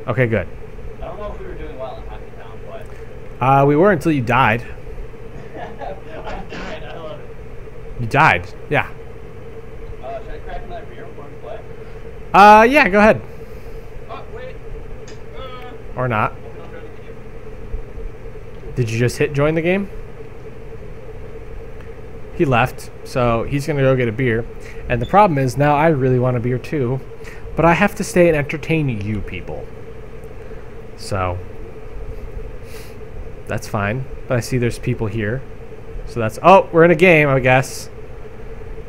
Okay, good. I don't know if we were doing well in Hockey Town, but We were until you died. I died. I love it. You died. Yeah. Should I crack my beer before we play? Yeah, go ahead. Oh, wait. Or not. Did you just hit join the game? He left, so he's gonna go get a beer. And the problem is now I really want a beer too, but I have to stay and entertain you people. So that's fine. But I see there's people here. So that's we're in a game, I guess.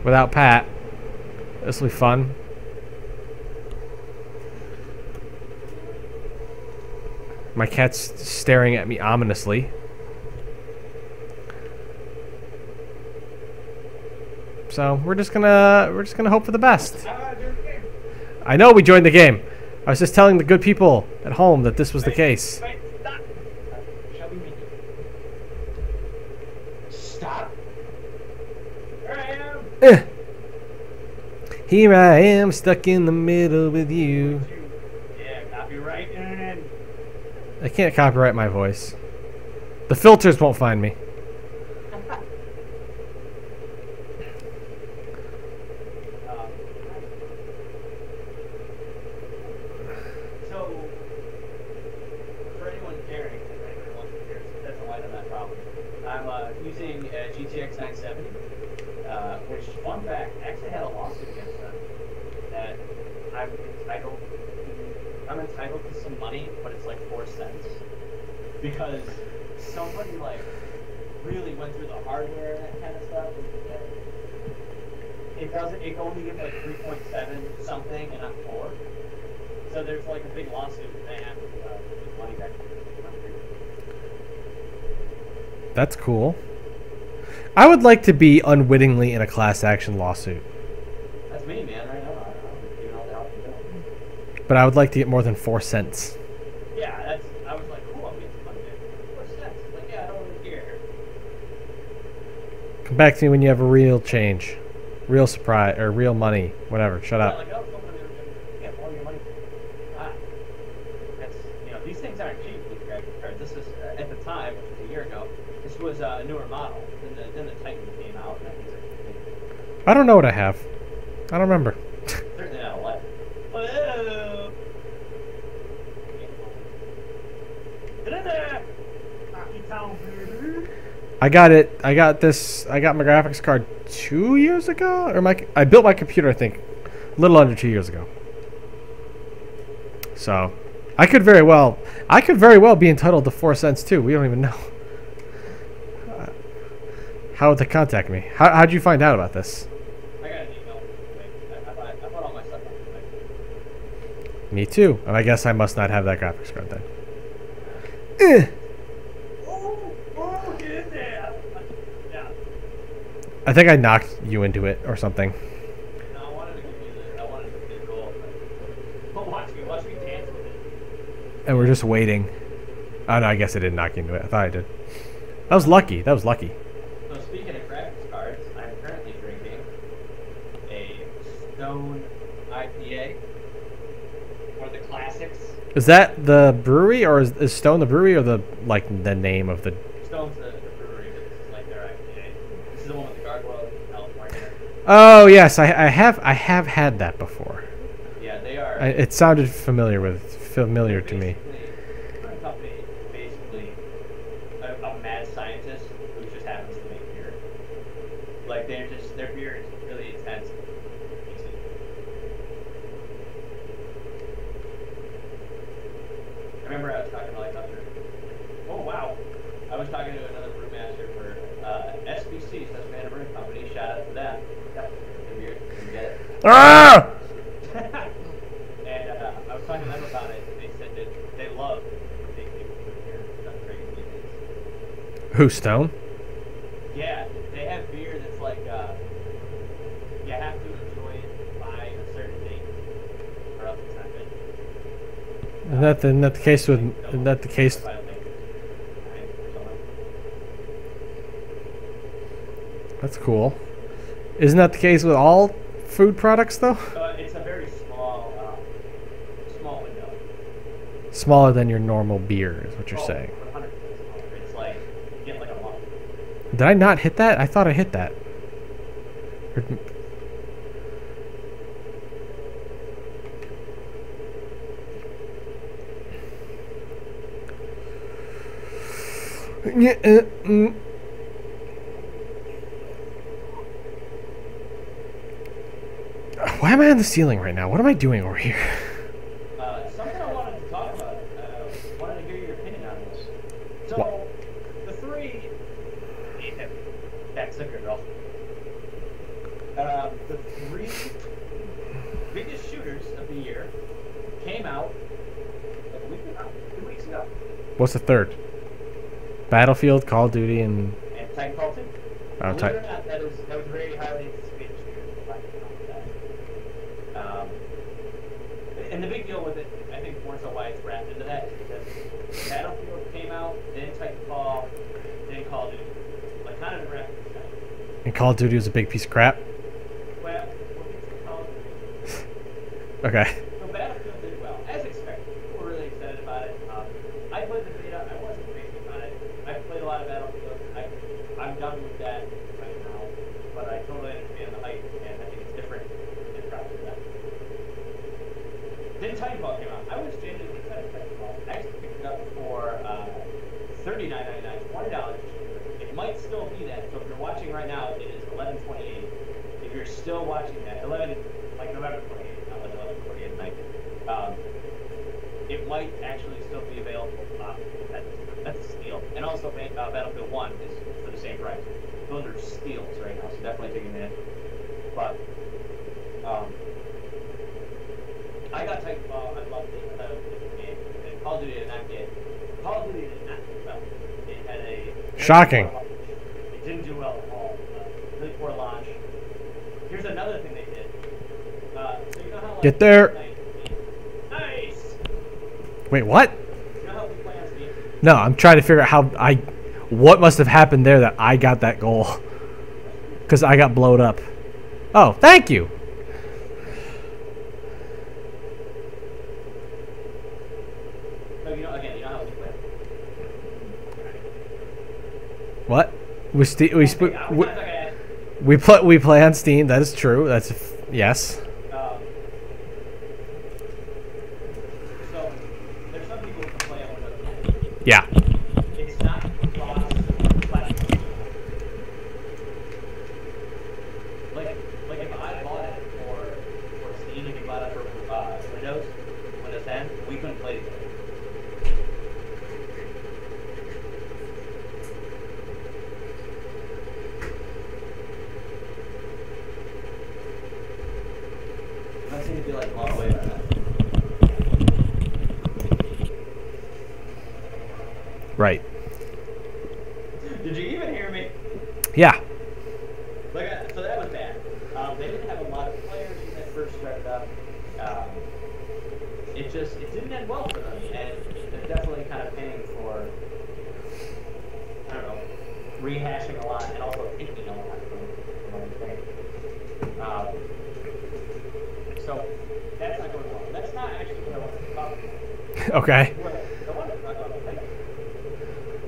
Without Pat. This will be fun. My cat's staring at me ominously. So we're just gonna hope for the best. I know we joined the game. I was just telling the good people at home that this was the case. Wait, stop. Stop. Here I am. Here I am, stuck in the middle with you. Yeah, copyright. I can't copyright my voice. The filters won't find me. So, for anyone using GTX 970, which, fun fact, actually had a lawsuit against them that I'm entitled I'm entitled to some money, but it's like 4 cents because somebody like really went through the hardware and that kind of stuff. And it only gives like 3.7 something and not 4. So there's like a big lawsuit and they have to get money back. That's cool. I would like to be unwittingly in a class action lawsuit. That's me, man, right now. I'm giving all the help I'm doing. But I would like to get more than 4 cents. Yeah, I was like, cool, I'm getting some money back. 4 cents. Like, yeah, I don't really care. Come back to me when you have a real change. Real surprise, or real money. Whatever, shut up. Like, oh, someone get all your money. That's, these things aren't cheap, these graphics cards. This is, at the time, which was a year ago, this was a newer model. Then the Titan came out, and I think I don't know what I have. I don't remember. certainly not a lot. Whoa! Get in there! Hockey Town, baby! I got my graphics card 2 years ago? I built my computer, I think, a little under 2 years ago. So, I could very well be entitled to 4 cents too. We don't even know. How would they contact me? How'd you find out about this? I got an email. I bought all my stuff on eBay. Me too. And I guess I must not have that graphics card then. Oh, get in there! Yeah. I think I knocked you into it or something. No, I wanted to give you the visual. Watch me dance with it. And we're just waiting. Oh no, I guess I didn't knock you into it. I thought I did. That was lucky. So speaking of graphics cards, I'm currently drinking a Stone IPA, one of the classics. Is that the brewery, or is Stone the brewery, or the name of the? Stone's the brewery, but this is like their IPA. This is the one with the gargoyle in California. Oh yes, I have had that before. Yeah, they are. It sounded familiar to me. They're a company, basically a mad scientist who just happens to make beer. Like their beer is really intense. I remember I was talking to I was talking to another brewmaster for SBC, Southern Banner Brewing Company. Shout out to them. Got the beer, didn't get it. Ah! And I was talking to them about it, and they said that they love big people here. That's crazy. Who, Stone? Yeah, they have beer that's like you have to enjoy it by a certain date, or else it's not good. Isn't that the case with? Isn't that the case? That's cool. Isn't that the case with all food products, though? It's a very small window. Smaller than your normal beer, is what you're saying. 100% smaller. It's like you get like a month. Did I not hit that? I thought I hit that. Why am I on the ceiling right now? What am I doing over here? Something I wanted to talk about. Wanted to hear your opinion on this. So, What? the three... That's a good girl. The three biggest shooters of the year came out like a week ago, 2 weeks ago. What's the third? Battlefield, Call of Duty, and And Titanfall 2. Oh, Believe it or not, that was a very highly anticipated shooter. And the big deal with it, I think more so why it's wrapped into that, is because Battlefield came out, then Titanfall, then Call of Duty. Like, kind of wrapped into that. and Call of Duty was a big piece of crap. Well, we'll get to Call of Duty. Okay. So Battlefield did well, as expected. People were really excited about it. I played the beta. I wasn't crazy about it. I've played a lot of Battlefield. I'm done with that right now, but I totally understand the hype, and I think it's different. It's probably that. Then Titanfall came out. I was genuinely excited for Titanfall. I actually picked it up for $39.99, $20. It might might still be that. So if you're watching right now, it is 11:28. If you're still watching that, 11 like November 28th, not like 11:48 at night. It might actually still be available. That's a steal. And also, Battlefield 1 is for the same price. Those are steals right now, so definitely take advantage. But I got Titanfall. I loved it. I thought it was a good game. And Call of Duty did not get. Call of Duty did not do well. It had a Shocking. It didn't do well at all. Really poor launch. Here's another thing they did. So you know how, like, Get there. Nice. Wait, what? You know how we play on Steam? No, I'm trying to figure out what must have happened there that I got that goal. Because I got blowed up. Oh, thank you. So you know how we play. What? We play on Steam. That is true. That's yes. So there's some people who can play on Windows 10. Yeah. It's not cross-platform. Like if I bought it for Steam and you bought it for Windows 10, we couldn't play together. That seems to be like a long way right now. Right. Did you even hear me? Yeah. So that was bad. They didn't have a lot of players when they first started up. It didn't end well for them, and they're definitely kind of paying for, I don't know, rehashing a lot and also thinking a lot from one thing. So that's not going well. That's not actually what I want to talk about. Okay. I want to talk about Titanfall.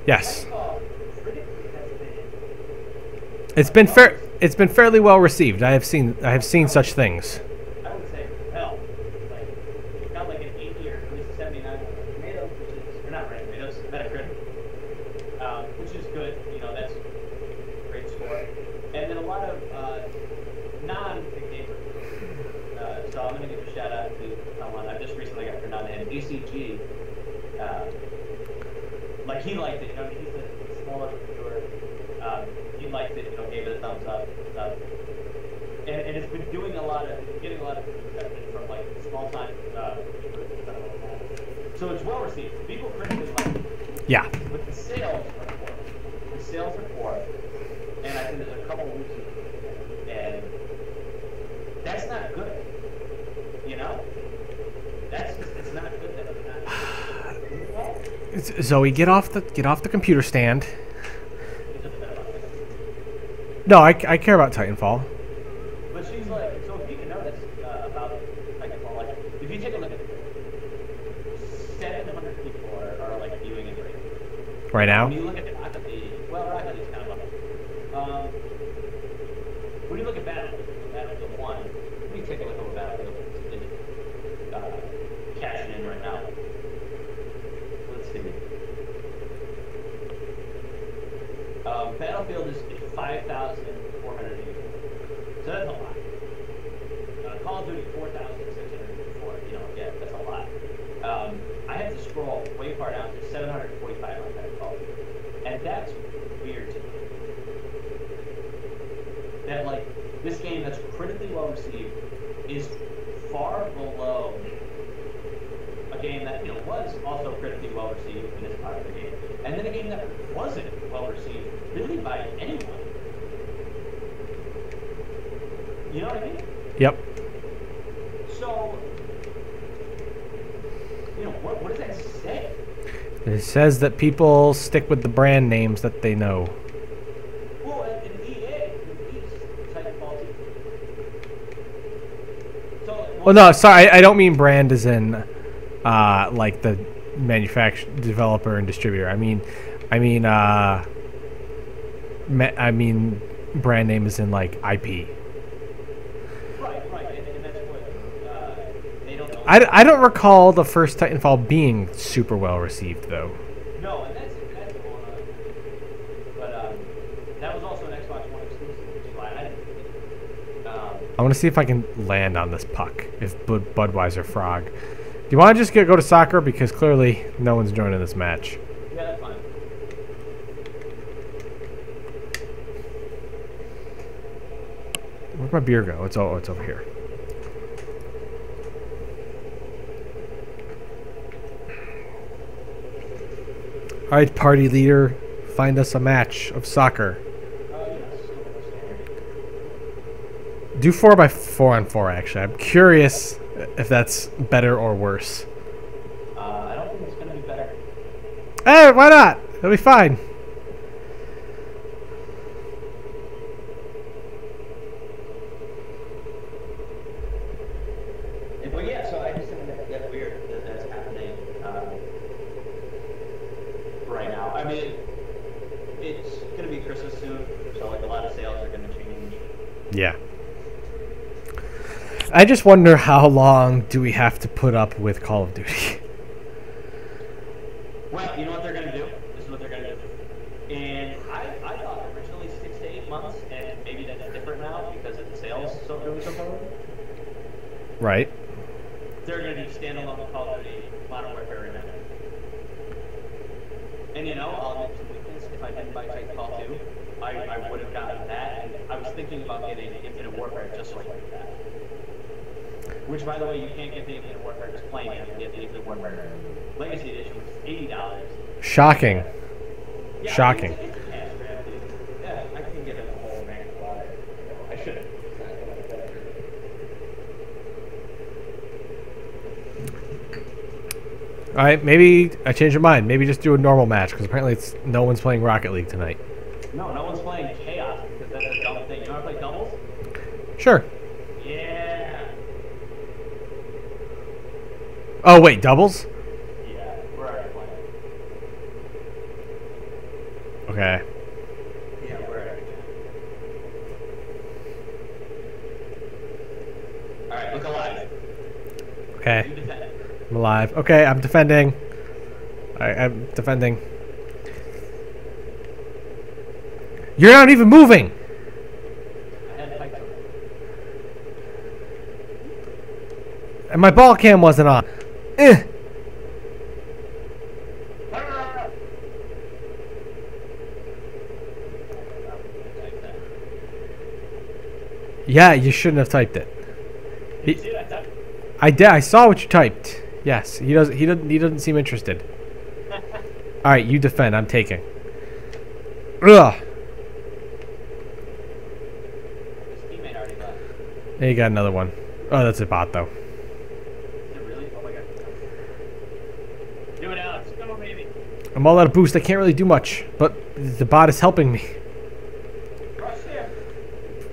Yes. Titanfall critically has been. It's been fairly well received. I have seen such things. I would say hell. Like, it got like an 80 or at least 79 on Tomatoes, which is, or not Rotten Tomatoes, Metacritic, which is good. You know, that's a great score. And then a lot of non-big gamers. So I'm going to give a shout out to someone I've just recently got turned on to him, ACG. Like, he liked it. You know, he's a smaller reviewer. He liked it. You know, gave it a thumbs up. And it's been getting a lot of reception from like small time so it's well received. People critically like it. Yeah. But the sales are poor. The sales are poor. And I think there's a couple of reasons. And that's not good. You know? It's not good that it's not. Zoe, get off the computer stand. No, I care about Titanfall. But she's like, so if you can notice about Titanfall, like, if you take a look at it, 700 people are like viewing it right now. Right now? When you look at Rocket League, Rocket League's kind of up. When you look at Battlefield 1, let me take a look at what Battlefield is cashing in right now. Let's see. Battlefield is 5,480. So that's a lot. Call of Duty 4,604. You know, yeah, that's a lot. I had to scroll way far down to 745 on that Call of Duty, and that's weird to me. That like this game that's critically well received is far below a game that was also critically well received in this popular game, and then a game that wasn't well received really by anyone. You know what I mean? Yep. So, what does that say? It says that people stick with the brand names that they know. Well, and EA released Titanfall 2. So, Well, no, sorry, I don't mean brand as in like the manufacturer, developer, and distributor. I mean brand name as in like IP. Right, and that's what they don't know. I don't recall the first Titanfall being super well received though. No, and that's the whole other. But That was also an Xbox One exclusive, which is why I didn't get it. I want to see if I can land on this puck. If Budweiser Frog. Do you want to just go to soccer? Because clearly no one's joining this match. Yeah, that's fine. Where'd my beer go? It's over here. All right, party leader, find us a match of soccer. Do 4x4 on 4. Actually, I'm curious if that's better or worse. I don't think it's gonna be better. Hey, why not? It'll be fine. Well, yeah. So I just think that's weird that that's happening right now. I mean, it's gonna be Christmas soon, so like a lot of sales are gonna change. Yeah. I just wonder how long do we have to put up with Call of Duty? Well, you know what they're going to do? This is what they're going to do. And I thought originally 6 to 8 months, and maybe that's different now because of the sales doing so far. Right. They're going to do standalone Call of Duty Modern Warfare right now. And you know, I'll admit to weakness, if I didn't buy Titanfall 2, I would have gotten that. And I was thinking about getting Infinite Warfare just like that. Which, by the way, you can't get the Infinite Warfare just playing. You have to get the Infinite Warfare Legacy Edition, which is $80. Shocking. Yeah, Shocking. It's a cash grab, dude. Yeah, I can get a whole man water. I should have. All right, maybe I changed your mind. Maybe just do a normal match because apparently no one's playing Rocket League tonight. No one's playing Chaos because that's a dumb thing. You want to play doubles? Sure. Yeah. Oh wait, doubles? Yeah, we're already playing. Okay. Yeah, we're already playing. Alright, look alive. Okay. You defend. I'm alive. Okay, I'm defending. I'm defending. You're not even moving! I had pipes over. And my ball cam wasn't on. Eh. Yeah, you shouldn't have typed it. Did you see that? I did. I saw what you typed. Yes, he doesn't. He doesn't seem interested. All right, you defend. I'm taking. Ugh. His teammate already left. There you got another one. Oh, that's a bot though. Is it really? Oh my god. Do it, Alex. Come on, baby. I'm all out of boost. I can't really do much, but the bot is helping me. Rush there.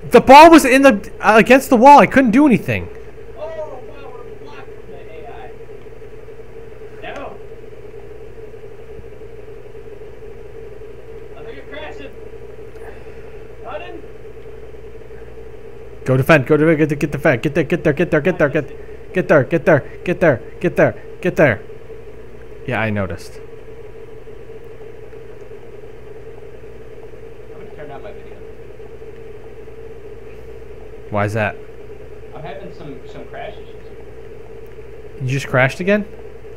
The ball was in the against the wall. I couldn't do anything. Oh, wow, we're blocked from the AI. No. I think you're crashing. Pardon? Go defend. Go defend. Get defend. Get there. Get there. Get there. Get there. Get there. Get there. Get there. Get there. Get there. Yeah, I noticed. I'm gonna turn down my video. Why is that? I'm having some crash issues. You just crashed again?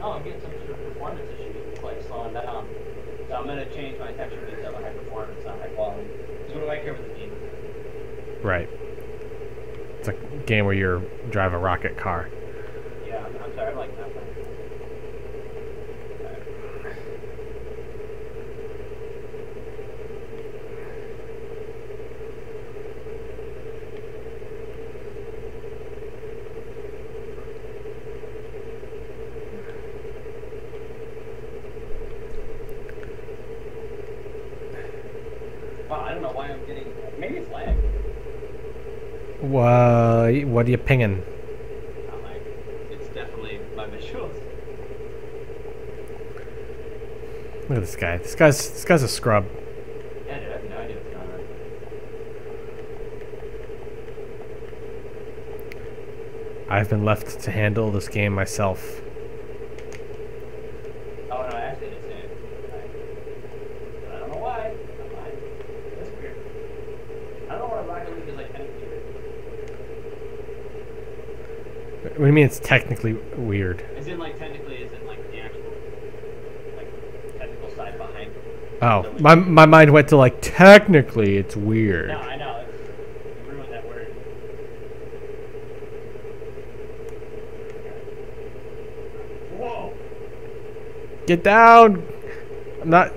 No, I'm getting some sort of performance issues. It's like slowing down. So I'm gonna change my texture to high performance, not high quality. Because what do I care with the game? Right. It's a game where you drive a rocket car. Yeah, I'm sorry. I'm like not playing. Wow, I don't know why I'm getting. Maybe it's lag. What are you pinging? Not lag. It's definitely my visuals. Look at this guy. This guy's a scrub. Yeah, dude, I have no idea what's going on. I've been left to handle this game myself. Oh no, I actually did say it. I don't know why. I'm lying. That's weird. Rocket League is like technically weird. What do you mean it's technically weird? As in like technically, as in like the actual like technical side behind it. Oh, So, my mind went to like technically it's weird. No, I know. You ruined that word. Whoa! Get down! I'm not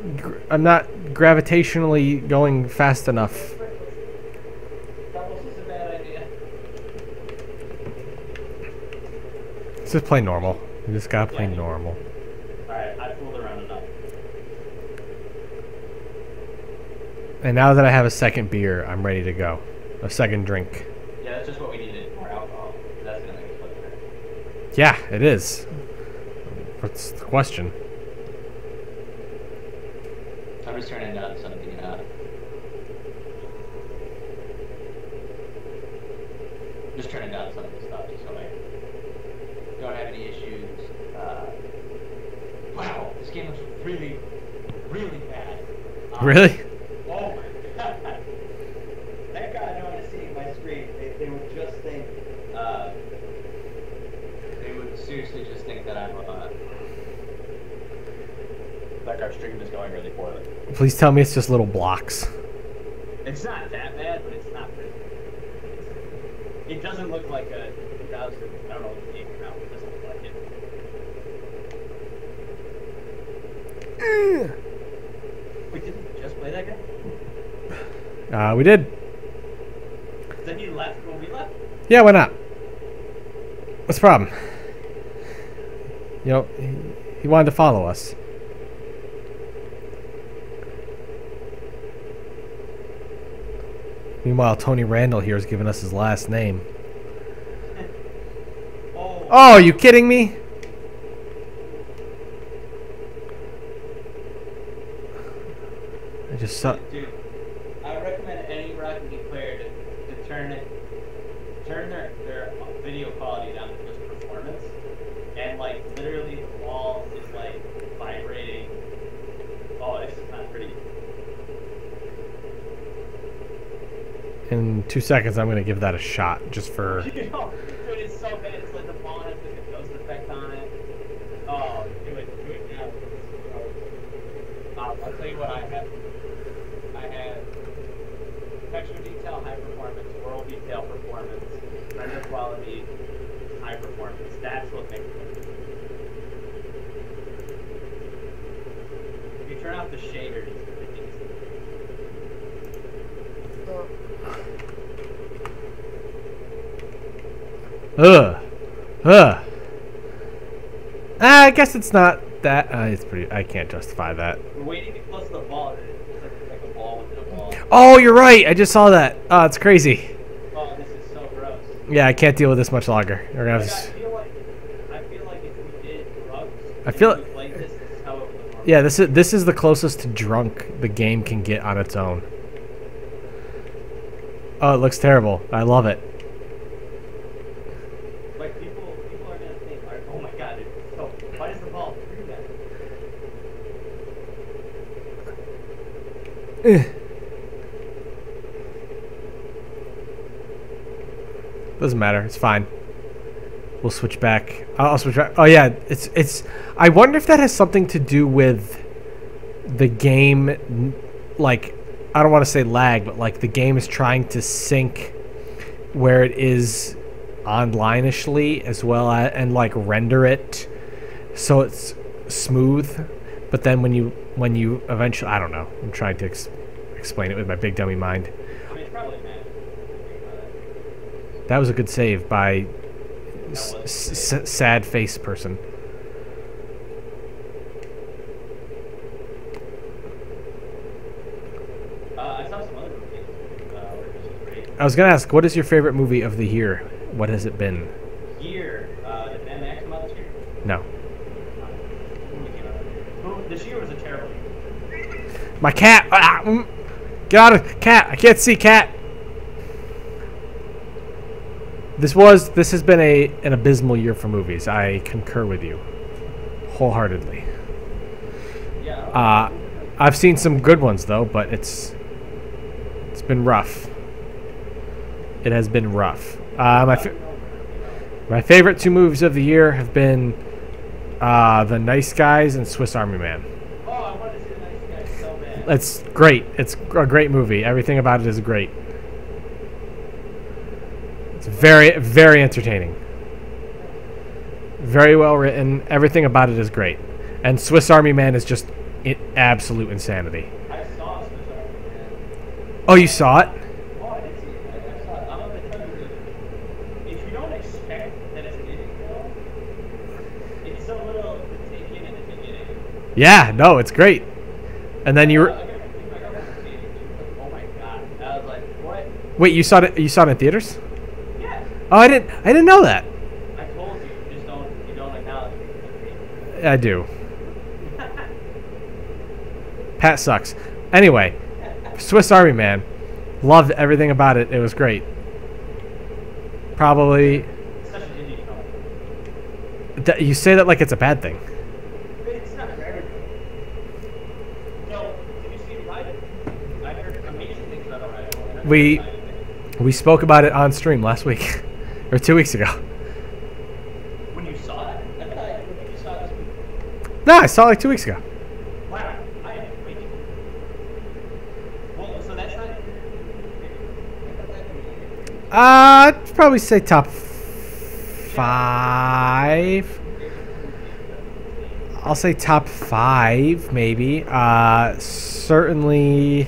gravitationally going fast enough. That was just a bad idea. Let's just play normal. We just gotta play normal. Alright, I fooled around enough. And now that I have a second beer, I'm ready to go. A second drink. Yeah, that's just what we needed. More alcohol. That's gonna make us look better. Yeah, it is. What's the question? I'm just turning down some of the just turning down some of the stuff just so I don't have any issues. Wow, this game looks really, really bad. Really? Oh my god. Thank God no one is seeing my screen. They would just think, they would seriously just think that I'm, like our stream is going really poorly. Please tell me it's just little blocks. It's not that bad, but it's not pretty. It doesn't look like a 2000, I don't know what the game came out, it doesn't look like it. Wait, didn't we just play that guy? We did. Then he left when we left? Yeah, why not? What's the problem? You know, he wanted to follow us. Meanwhile, Tony Randall here is giving us his last name. Oh. Oh, are you kidding me? I just saw. Dude, I would recommend any Rocket League player to turn their video quality down to just performance, and like literally the wall is like vibrating. Oh, it's not pretty. In 2 seconds, I'm gonna give that a shot just for. You know, dude, it's so bad. It's like the ball has like a ghost effect on it. Oh, do it now. I'll tell you what I have. I have texture detail, high performance, world detail performance, render quality, high performance. That's what makes it. If you turn off the shaders, it's easy. I guess it's not that. It's pretty. I can't justify that. We're waiting to close the ball. It's like a ball within a ball. Oh, you're right. I just saw that. Oh, it's crazy. Oh, this is so gross. Yeah, I can't deal with this much longer. We're gonna have Like, to. I feel like if we did drugs, I feel- and we played this is how it would look. Yeah, this is the closest to drunk the game can get on its own. Oh, it looks terrible. I love it. Like people are gonna think, like, oh my god, so why does the ball do that? Doesn't matter. It's fine. We'll switch back. I'll switch back. Oh yeah, it's. I wonder if that has something to do with the game. Like, I don't want to say lag, but like the game is trying to sync where it is online-ishly as well and like render it so it's smooth. But then when you eventually, I don't know. I'm trying to explain it with my big dummy mind. I mean, it's probably mad. That was a good save by sad face person. I saw some other movies, which is great. I was gonna ask, what is your favorite movie of the year? What has it been? Year, did Mad Max come out this year? No. When it came out. This year was a terrible year. My cat! Get out of cat! I can't see cat. This has been an abysmal year for movies. I concur with you wholeheartedly. Yeah. I've seen some good ones though, but it's been rough. It has been rough. My favorite two movies of the year have been The Nice Guys and Swiss Army Man. Oh, I wanted to see The Nice Guys so bad. It's great. It's a great movie. Everything about it is great. It's very, very entertaining. Very well written. Everything about it is great. And Swiss Army Man is just absolute insanity. I saw Swiss Army Man. Oh, you saw it? Oh, I did see it. I saw it. I'm going to tell you this. If you don't expect that it's an intro, it's a little to take in the beginning. Yeah, no, it's great. And then you I got to see it. Oh my god. I was like, what? wait, you saw it? You saw it in theaters? Yeah. Oh, I didn't know that. I told you. You don't acknowledge it. I do. Pat sucks. Anyway, Swiss Army Man. Loved everything about it. It was great. Probably. It's such an indie film. You say that like it's a bad thing. It's not very good. So, did you see Ride? I heard amazing things about Ride. We spoke about it on stream last week. Or 2 weeks ago. When you saw it? I thought you saw it this week. No, I saw it like 2 weeks ago. Wow. I am waiting. Well, so that's not. I'd probably say top 5. I'll say top 5, maybe. Certainly.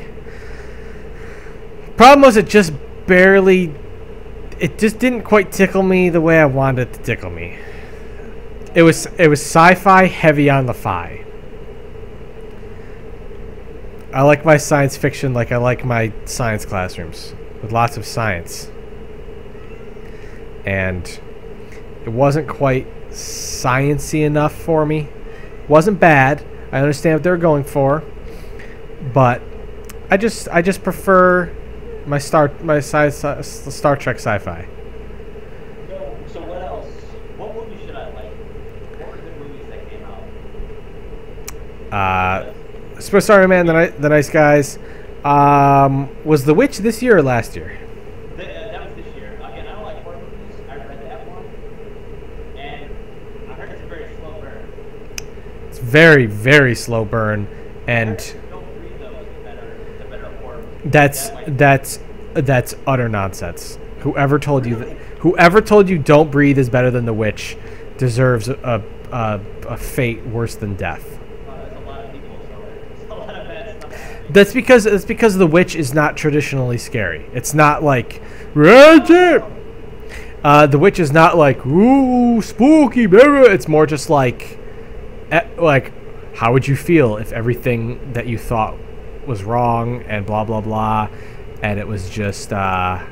Problem was it just barely. It just didn't quite tickle me the way I wanted it to tickle me. It was sci-fi heavy on the fi. I like my science fiction like I like my science classrooms with lots of science. And it wasn't quite science-y enough for me. Wasn't bad. I understand what they're going for, but I just prefer my Star Trek sci-fi. So what else? What movie should I like? What were the movies that came out? Swiss Army Man, the Nice Guys. Was The Witch this year or last year? That was this year. Again, I don't like horror movies. I read that one, and I heard it's a very slow burn. It's very, very slow burn, and Don't Breathe though is the better horror movie. that's utter nonsense. Whoever told you Don't Breathe is better than The Witch deserves a fate worse than death. There's a lot of people, so there's a lot of bad stuff. That's because The Witch is not traditionally scary. It's not like The Witch is not like ooh spooky. Blah, blah. It's more just like how would you feel if everything that you thought was wrong and blah blah blah, and it was just it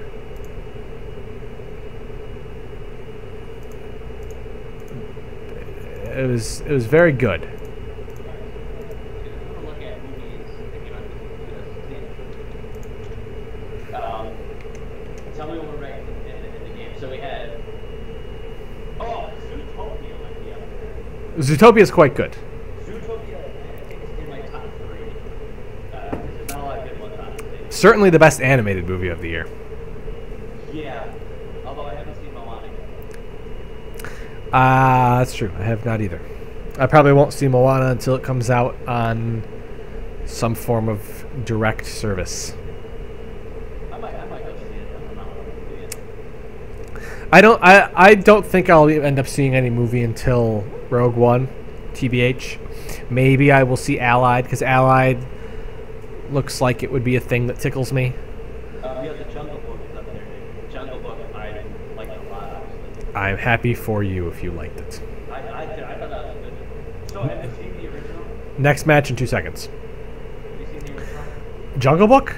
was very good. Look at movies that came out this tell me when we're ranked in the game. So we had Zootopia might be up there. Zootopia is quite good. Zootopia, I think it's in my top 3. There's not a lot of good ones, honestly. Certainly the best animated movie of the year. Yeah, although I haven't seen Moana yet. That's true. I have not either. I probably won't see Moana until it comes out on some form of direct service. I might go see it. I'm not going to see it. I don't think I'll end up seeing any movie until Rogue One, TBH. Maybe I will see Allied, because Allied looks like it would be a thing that tickles me. Yeah, the Jungle Book is up there, dude. The Jungle Book, I like it a lot, actually. I'm happy for you if you liked it. I thought that was good. So, have you seen the original? Next match in 2 seconds. Have you seen the original? Jungle Book?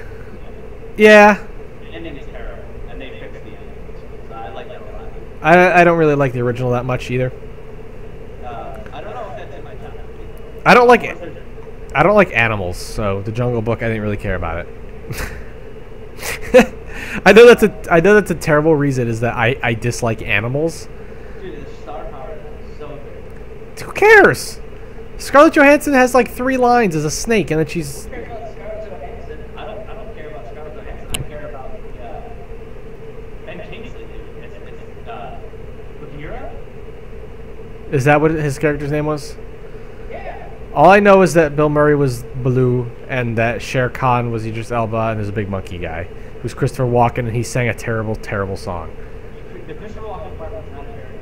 Yeah. The ending is terrible, and they fixed the ending. So I like that a lot. I don't really like the original that much either. I don't know if that's in my top. I don't like animals, so the Jungle Book I didn't really care about it. I know that's a terrible reason, is that I dislike animals. Dude, the star power is so good. Who cares? Scarlett Johansson has like 3 lines as a snake, and then she's. Who cares about Scarlett Johansson? I don't care about Scarlett Johansson. I care about Is that what his character's name was? Yeah. All I know is that Bill Murray was Baloo, and that Shere Khan was Idris Elba, and there's a big monkey guy who's Christopher Walken, and he sang a terrible, terrible song. The Christopher Walken part was not a very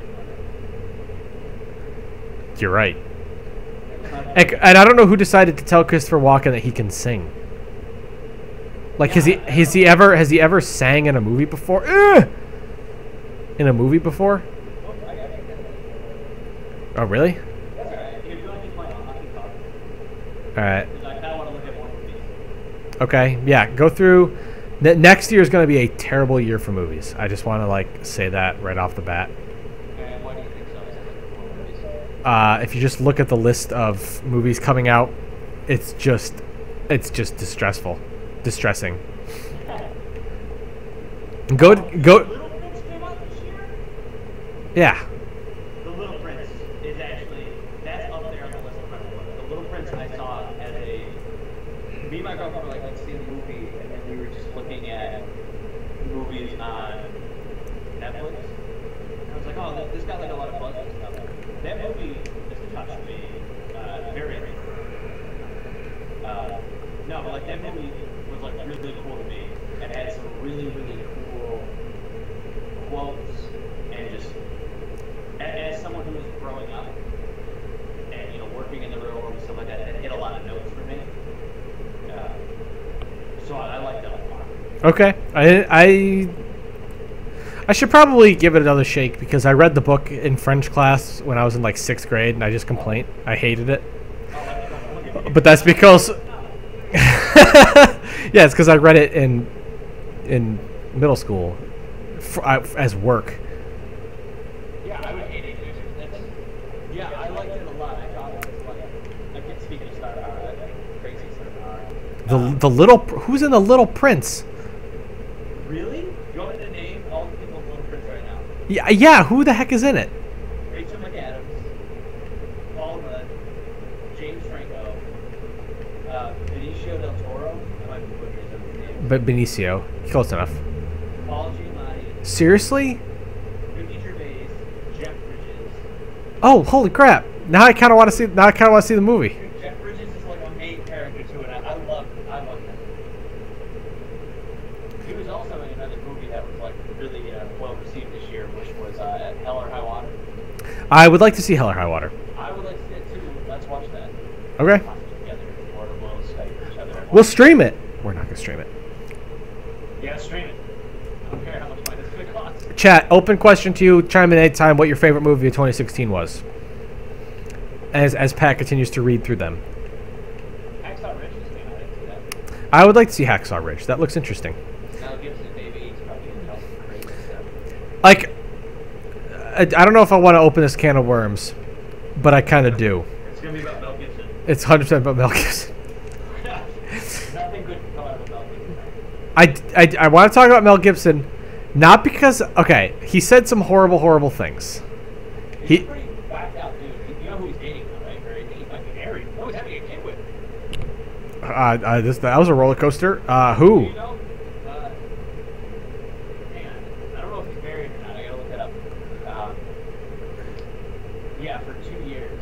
good You're right. And I don't know who decided to tell Christopher Walken that he can sing. Like, has he ever sang in a movie before? In a movie before? Oh, really? That's alright. If you want to keep playing, I'll keep talking. Alright. Because I kind of want to look at more movies. Okay, yeah, go through. Next year is going to be a terrible year for movies. I just want to, like, say that right off the bat. And why do you think so? Is it like more movies? If you just look at the list of movies coming out, it's just distressing. Go. Little Prince came out this year? Yeah. The Little Prince is actually, that's up there on the list of my one. The Little Prince I saw as a, me and my girlfriend were like, let's see the movie, and then we were just looking at movies on Netflix. And I was like, oh, this got like a lot of buzz and stuff. That movie just touched me very. No, but like that movie was like really cool to me, and had some really cool quotes, and just as someone who was growing up and working in the real world and stuff like that, it hit a lot of notes for me. So I liked it a lot. Okay. I should probably give it another shake because I read the book in French class when I was in like 6th grade and I just complained. I hated it. But that's because yeah, it's because I read it in middle school as work. Yeah, I would hate it. Yeah, I liked it a lot. I thought it was like, speaking of Star Power, that's crazy Star Power. The little who's in the Little Prince? Really? You want me to name all the people in Little Prince right now? Yeah. Who the heck is in it? Rachel McAdams, Paul Rudd, James Franco, Benicio del Toro. I might be butchering some of his names. But Benicio, close enough. Paul Giamatti, Seriously? Ricky Gervais, Jeff Bridges. Oh, holy crap! Now I kind of want to see. Now I kind of want to see the movie. Jeff Bridges is like a main character too, and I love him. He was also in another movie that was like really well received this year, which was Hell or High Water. I would like to see Hell or High Water. I would like to see it too. Let's watch that. Okay. Watch it together, or we'll Skype each other. We'll stream it. We're not gonna stream it. Yeah, stream it. I don't care how much money this is gonna cost. Chat. Open question to you. Chime in anytime. What your favorite movie of 2016 was? As Pat continues to read through them. Hacksaw Ridge just came out. I didn't see that. I would like to see Hacksaw Ridge. That looks interesting. Mel Gibson, maybe he's probably gonna tell some crazy stuff. Like, I don't know if I want to open this can of worms, but I kind of do. It's gonna be about Mel Gibson. It's 100% about Mel Gibson. Nothing good can come out of Mel Gibson. I want to talk about Mel Gibson, not because okay, he said some horrible things. He's a pretty whacked out dude. You know who he's dating now, right? Or he might be married. No, he's having a kid with. That was a roller coaster. Who? You know, hang on. I don't know if he's married or not. I gotta look that up. Yeah, for 2 years.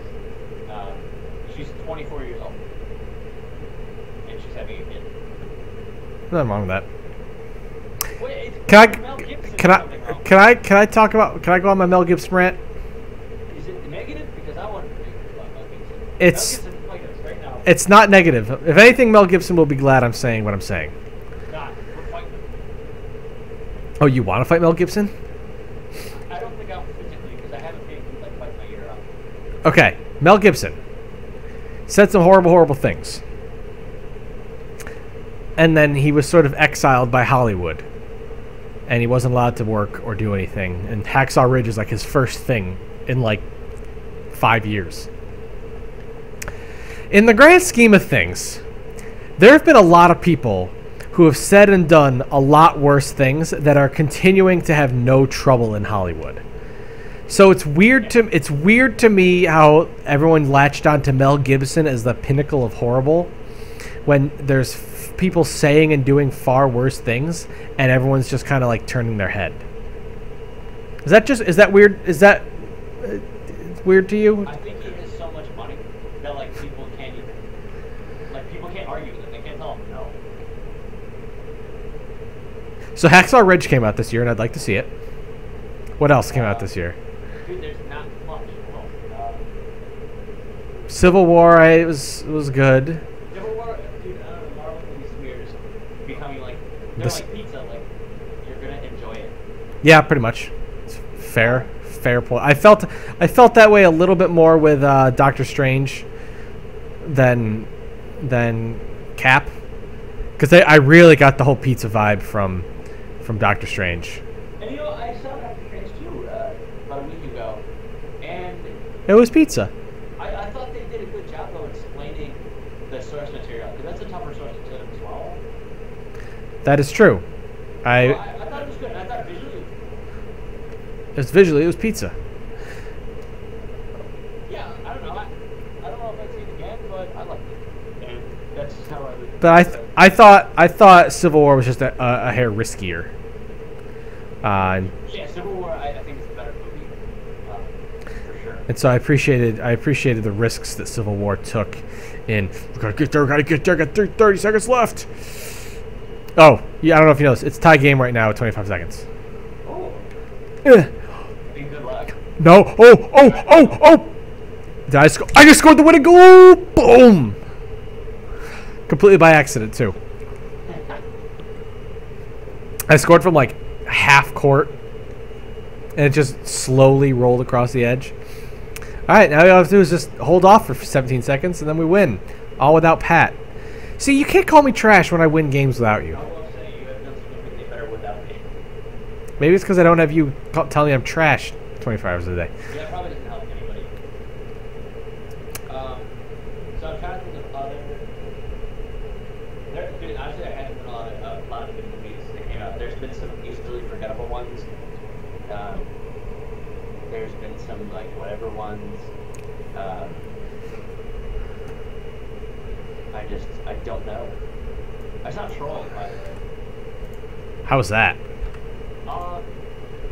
She's 24 years old, and she's having a kid. Nothing wrong with that. Wait, Can I talk about? Can I go on my Mel Gibson rant? Is it negative? Because I want to read about Mel Gibson. It's- Mel Gibson played us right now. It's not negative. If anything, Mel Gibson will be glad I'm saying what I'm saying. God, we're fighting. Oh, you want to fight Mel Gibson? I don't think I'll physically because I haven't been like fight my ear out. Okay, Mel Gibson said some horrible things. And then he was sort of exiled by Hollywood. And he wasn't allowed to work or do anything. And Hacksaw Ridge is like his first thing in like 5 years. In the grand scheme of things, there have been a lot of people who have said and done a lot worse things that are continuing to have no trouble in Hollywood. So it's weird to me how everyone latched onto Mel Gibson as the pinnacle of horrible when there's people saying and doing far worse things and everyone's just kind of like turning their head. Is that weird? Is that weird to you? I think he has so much money that like people can't even people can't argue with him. They can't tell him no. So Hacksaw Ridge came out this year, and I'd like to see it. What else came out this year? Dude, there's not much. Civil War, it was good. Civil War, dude, I don't know, Marvel movies to me are just becoming like they're like pizza. Like you're gonna enjoy it. Yeah, pretty much. It's fair point. I felt that way a little bit more with Doctor Strange than Cap, because I really got the whole pizza vibe from Doctor Strange. And you know, I saw Doctor Strange too about a week ago, and It was pizza. I thought they did a good job though explaining the source material, because that's a tougher source material to swallow. That is true. I thought it was good. I thought Visually, it was pizza. Yeah, I don't know. I don't know if I'd see it again, but I liked it. And that's how I would. But I thought Civil War was just a hair riskier. Yeah, Civil War I think is a better movie, for sure. And so I appreciated the risks that Civil War took in, we gotta get there, got 30 seconds left. Oh, yeah, I don't know if you know this. It's tie game right now at 25 seconds. Oh. Eh. Good luck. No. Oh. Did I score? I just scored the winning goal. Boom. Completely by accident, too. I scored from like half court, and it just slowly rolled across the edge. All right, now all you have to do is just hold off for 17 seconds, and then we win. All without Pat. See, you can't call me trash when I win games without you. I will say you have done significantly better without me. Maybe it's because I don't have you telling me I'm trash 24 hours a day. Yeah, that probably doesn't help anybody. So I'm trying to think of other. Dude, honestly, I haven't been a lot of good movies that came out. There's been some easily forgettable ones. There's been some like whatever ones. I don't know. I saw Troll, by the way. How was that?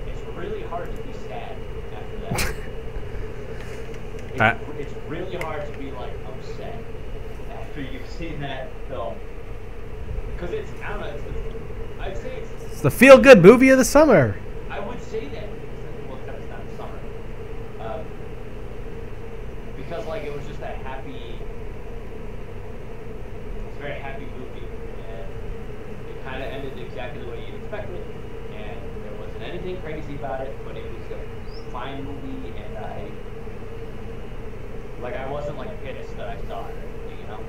It's really hard to be sad after that. It's really hard to be like upset after you've seen that film. Because I don't know, I'd say It's the feel-good movie of the summer. I would say that, well, except it's not summer. Because like it was just that happy, it's a very happy movie, and it kind of ended exactly the way you'd expect it, and there wasn't anything crazy about it, but it was a fine movie, and I wasn't like pissed that I saw it, you know?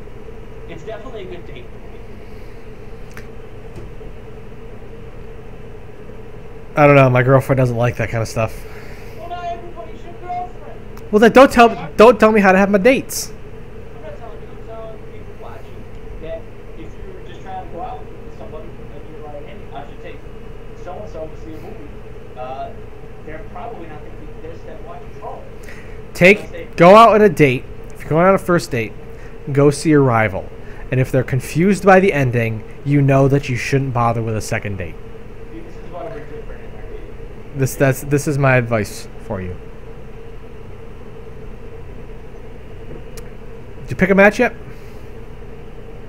It's definitely a good date movie. I don't know. My girlfriend doesn't like that kind of stuff. Well, not everybody should girlfriend. Well, then don't tell me how to have my dates. I'm not telling you. I'm telling people watching that if you're just trying to go out with somebody and you're like, hey, I should take so-and-so to see a movie, they're probably not going to be pissed at watching Troll. Go out on a date. If you're going on a first date, go see Arrival. And if they're confused by the ending, you know that you shouldn't bother with a second date. This is why we're different in our dating. This is my advice for you. Did you pick a match yet?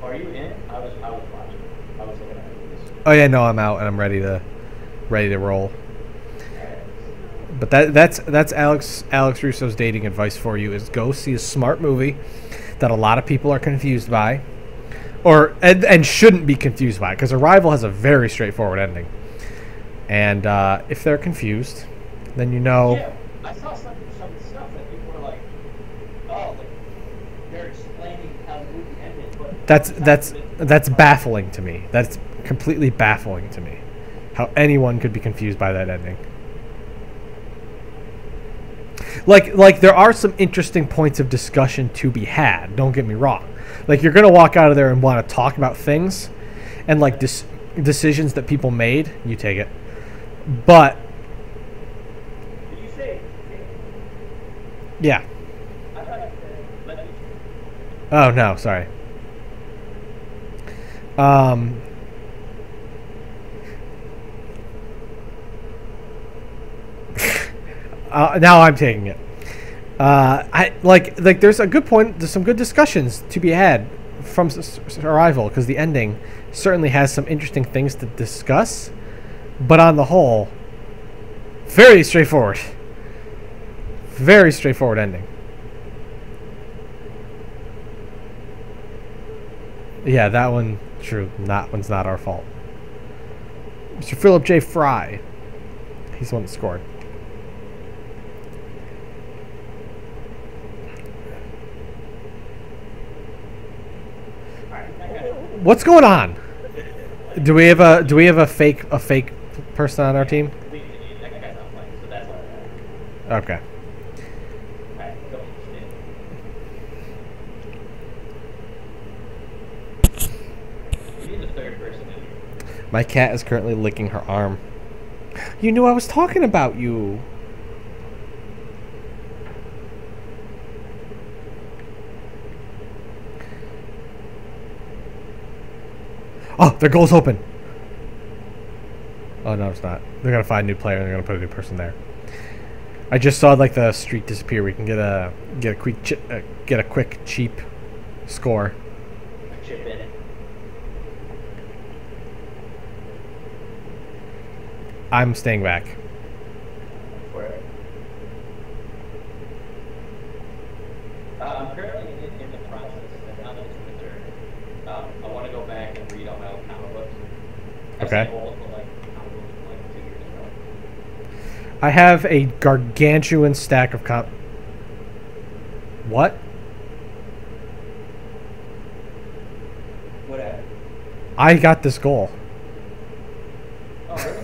Are you in it? I was watching. I was looking at it. Oh yeah, no, I'm out and I'm ready to roll. But that's Alex Russo's dating advice for you: is go see a smart movie that a lot of people are confused by, and shouldn't be confused by, because Arrival has a very straightforward ending. And if they're confused, then you know. Yeah, I saw some stuff that people were like, oh, like they're explaining how the movie ended. But that's baffling to me. That's completely baffling to me. How anyone could be confused by that ending. Like there are some interesting points of discussion to be had. Don't get me wrong. Like you're gonna walk out of there and want to talk about things, and like decisions that people made. You take it, but did you say? Yeah. I thought you said. Oh no, sorry. Now I'm taking it. I like there's a good point. There's some good discussions to be had from Arrival because the ending certainly has some interesting things to discuss, but on the whole, very straightforward. Very straightforward ending. Yeah, that one, true. That one's not our fault. Mr. Philip J. Fry. He's the one that scored. What's going on? Do we have a fake person on our team? Okay. My cat is currently licking her arm. You knew I was talking about you. Oh, their goal's open. Oh, no, it's not. They're going to find a new player and they're going to put a new person there. I just saw like the streak disappear. We can get a quick cheap score. Chip in it. I'm staying back. Where? I'm currently in the process, and now that it's winter, I want to go back and read all my old comic books. Okay. Old, but, like, comic books from, like 2 years ago. I have a gargantuan stack of What? What happened? I got this goal. Oh, really?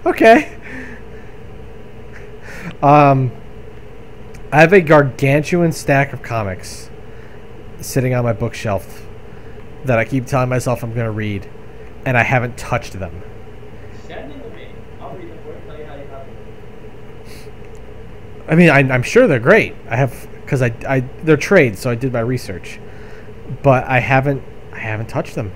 Okay. I have a gargantuan stack of comics sitting on my bookshelf that I keep telling myself I'm going to read, and I haven't touched them. Send them to me. I'll read them for you and tell you how you got them. I mean, I'm sure they're great. I have, because they're trades, so I did my research, but I haven't touched them.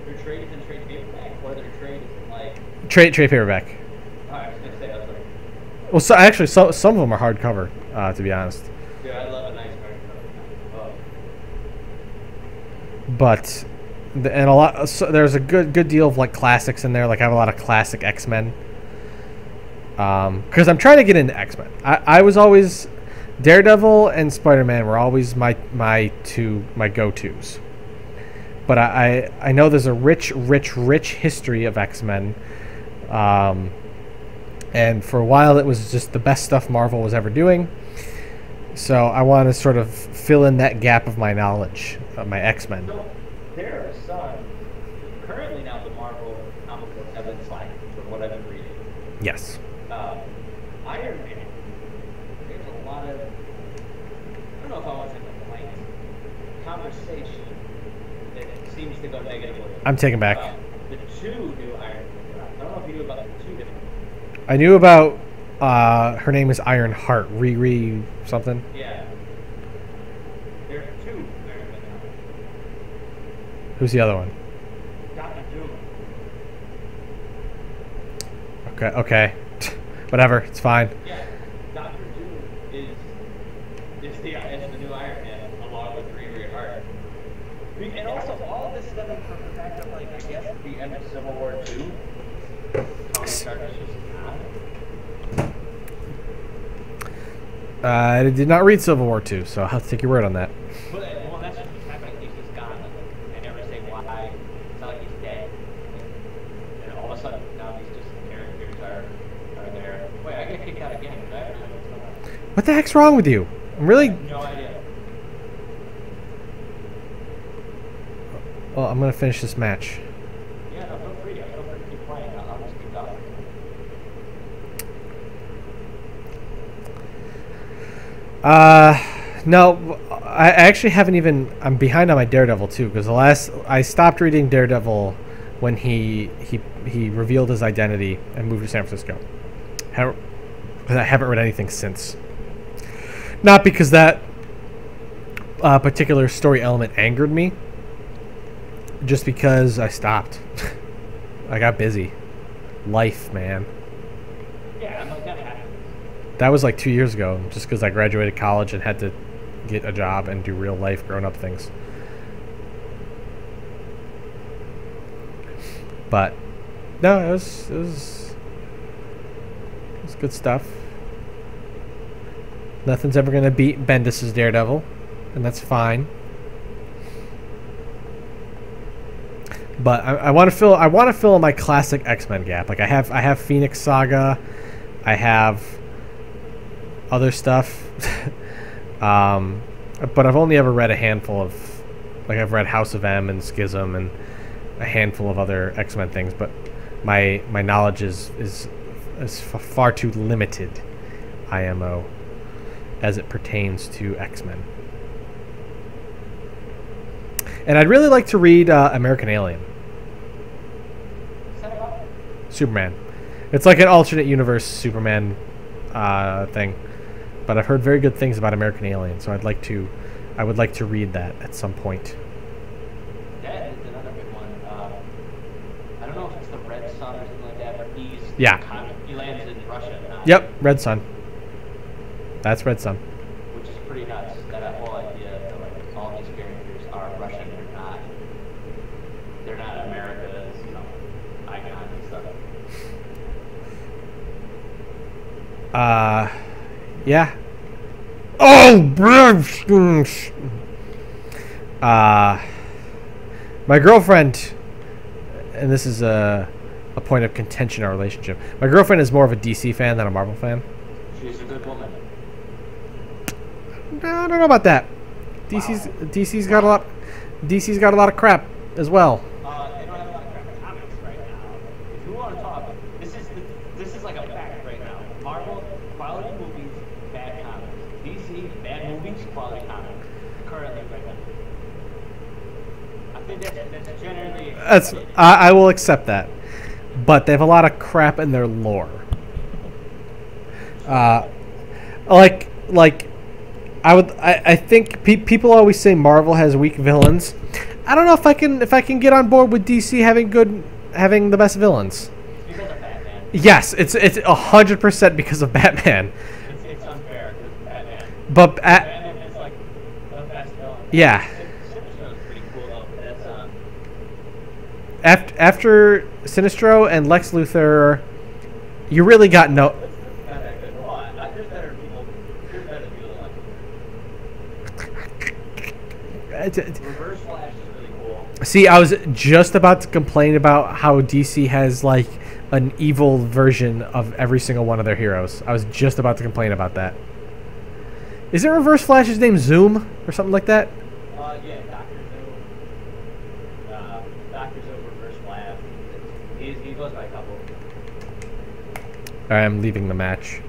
Their trade is in trade paperback, or their trade is in like. Trade paperback. Oh, I was gonna say that's like. Well, so actually, some of them are hardcover. To be honest. Dude, I love a nice hardcover. Oh. But and a lot. So there's a good deal of like classics in there. Like I have a lot of classic X-Men. Because I'm trying to get into X-Men. I was always Daredevil and Spider-Man were always my go-tos. But I know there's a rich history of X-Men. And for a while it was just the best stuff Marvel was ever doing. So I want to sort of fill in that gap of my knowledge of my X-Men. So there are some. Currently now the Marvel comic books have been slacking from what I've been reading. Yes. Iron Man. There's a lot of. I don't know if I want to say complaints. Conversation that seems to go negatively. I'm taking back. The two new Iron Man. I don't know if you knew about the two different. I knew about her name is Ironheart, Riri something. Yeah. There are two Iron Man now. Who's the other one? Doctor Doom. Okay. Whatever, it's fine. Yeah, Doctor Doom is the new Iron Man along with Riri Hart. And also all of this stemming from the fact of like I guess at the end of Civil War II, Tony Stark is just gone. I did not read Civil War II, so I'll have to take your word on that. Well, that's just what's happening. He's just gone. Like, they never say why. It's not like he's dead. And all of a sudden, now these just characters are there. Wait, I get kicked out again. Did I ever know what's going on? What the heck's wrong with you? I'm really. No idea. Well, I'm gonna finish this match. Yeah, no, feel free. Feel free to keep playing. I'll just keep talking. No, I actually haven't even. I'm behind on my Daredevil too because I stopped reading Daredevil when he revealed his identity and moved to San Francisco. I haven't read anything since. Not because that particular story element angered me, just because I stopped. I got busy. Life, man. Yeah, I'm like, that happens. That was like 2 years ago, just because I graduated college and had to get a job and do real life grown up things. But no, it was good stuff. Nothing's ever gonna beat Bendis's Daredevil, and that's fine. But I want to fill in my classic X-Men gap. Like I have Phoenix Saga, I have other stuff, but I've only ever read a handful of, like I've read House of M and Schism and a handful of other X-Men things. But my knowledge is far too limited, IMO, as it pertains to X-Men. And I'd really like to read American Alien. Superman. It's like an alternate universe Superman thing. But I've heard very good things about American Alien, so I would like to read that at some point. That is another good one. I don't know if it's the Red Sun or something like that, but he lands in Russia. Yep, Red Sun. That's Red Sun. Which is pretty nuts. That whole idea that like all these characters are Russian, they're not America's, icons and stuff. Yeah. Oh, my girlfriend, and this is a point of contention in our relationship. My girlfriend is more of a DC fan than a Marvel fan. She's a good woman. I don't know about that. DC's got a lot of crap as well. They don't have a lot of crap comics right now. If you want to talk, this is like a fact right now. Marvel, quality movies, bad comics. DC, bad movies, quality comics. Currently right now. I think that's generally. I will accept that, but they have a lot of crap in their lore. I think people always say Marvel has weak villains. I don't know if I can get on board with DC having the best villains. It's because of Batman. Yes, it's 100% because of Batman. It's unfair because Batman. But Batman is like the best villain. Yeah. Sinestro is pretty cool though. That's after Sinestro and Lex Luthor, you really got no. There's better people like Reverse Flash is really cool. See, I was just about to complain about how DC has like an evil version of every single one of their heroes. I was just about to complain about that. Is it Reverse Flash's name Zoom or something like that? Yeah, Dr. Zoom. Dr. Zoom, Reverse Flash. He goes by a couple. I'm leaving the match,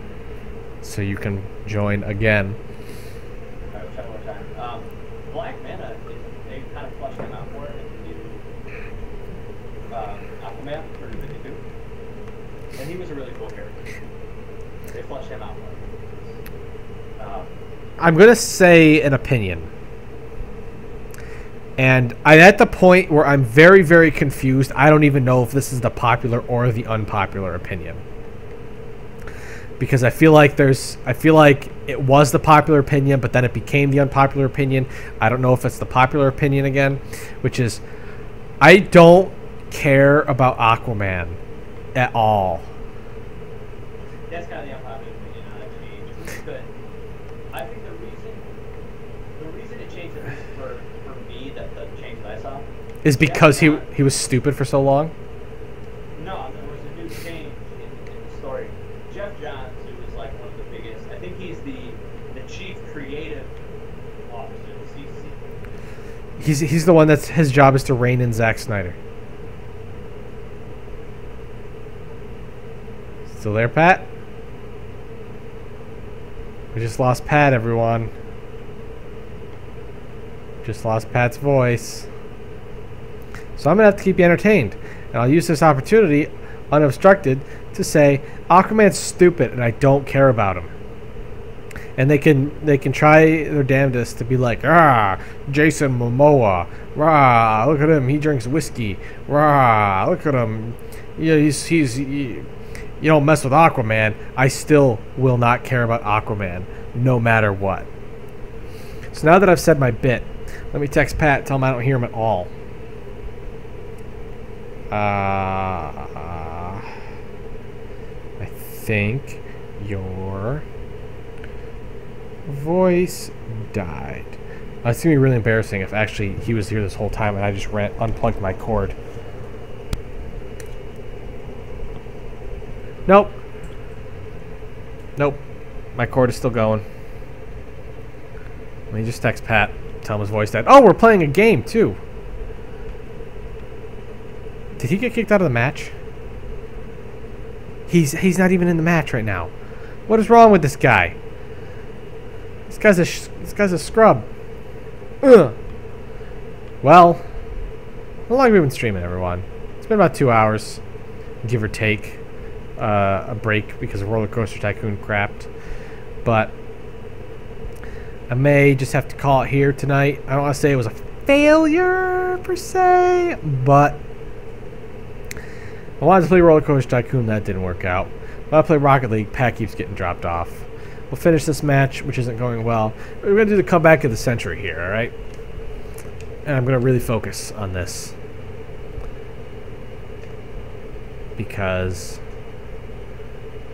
so you can join again. Alright, we'll try one more time. Black Manta, they kind of flushed him out more in the new Aquaman for New 52. And he was a really cool character. They flushed him out more. I'm going to say an opinion. And I'm at the point where I'm very, very confused. I don't even know if this is the popular or the unpopular opinion. Because I feel like it was the popular opinion, but then it became the unpopular opinion. I don't know if it's the popular opinion again, which is I don't care about Aquaman at all. That's kind of the unpopular opinion on it to me. But I think the reason it changed, at least for me, the change that I saw, is because he was stupid for so long. No, there was a new change in the story. Jeff Johns, who was like one of the biggest, I think he's the chief creative officer of CC. He's the one that's his job is to rein in Zack Snyder. Still there, Pat? We just lost Pat, everyone. Just lost Pat's voice. So I'm gonna have to keep you entertained, and I'll use this opportunity, unobstructed, to say Aquaman's stupid and I don't care about him. And they can try their damnedest to be like, Jason Momoa, look at him, he drinks whiskey, look at him, yeah, you don't mess with Aquaman, I still will not care about Aquaman, no matter what. So now that I've said my bit, let me text Pat, tell him I don't hear him at all. I think your voice died. It's going to be really embarrassing if actually he was here this whole time and I just unplugged my cord. Nope. Nope. My cord is still going. Let me just text Pat, tell him his voice died. Oh, we're playing a game, too. Did he get kicked out of the match? He's not even in the match right now. What is wrong with this guy? This guy's a scrub. Ugh. Well, how long have we been streaming, everyone? It's been about 2 hours, give or take. A break because of Roller Coaster Tycoon crapped. But I may just have to call it here tonight. I don't want to say it was a failure, per se, but I wanted to play Roller Coaster Tycoon. That didn't work out. When I play Rocket League, Pat keeps getting dropped off. We'll finish this match, which isn't going well. We're going to do the comeback of the century here, alright? And I'm going to really focus on this. Because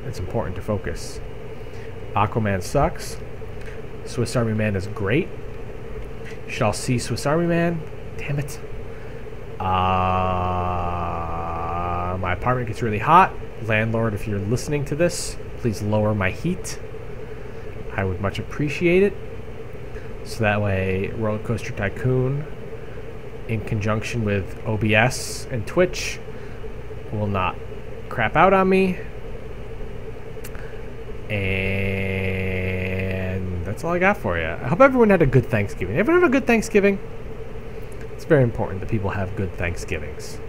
it's important to focus. Aquaman sucks. Swiss Army Man is great. You should all see Swiss Army Man. Damn it. My apartment gets really hot. Landlord, if you're listening to this, please lower my heat. I would much appreciate it. So that way, Roller Coaster Tycoon, in conjunction with OBS and Twitch, will not crap out on me. And that's all I got for you. I hope everyone had a good Thanksgiving. Everyone have a good Thanksgiving? It's very important that people have good Thanksgivings.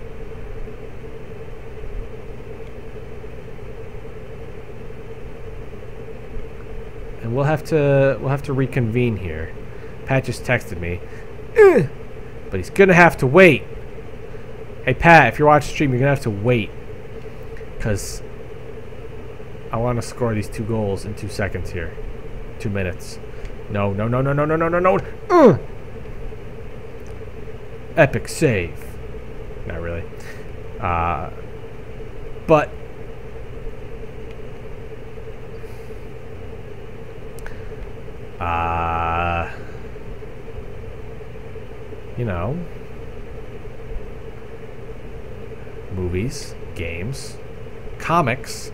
And we'll have to reconvene here. Pat just texted me. But he's gonna have to wait. Hey Pat, if you're watching the stream, you're gonna have to wait. Because I want to score these 2 goals in 2 seconds here. 2 minutes. No. Epic save. Not really. But you know, movies, games, comics.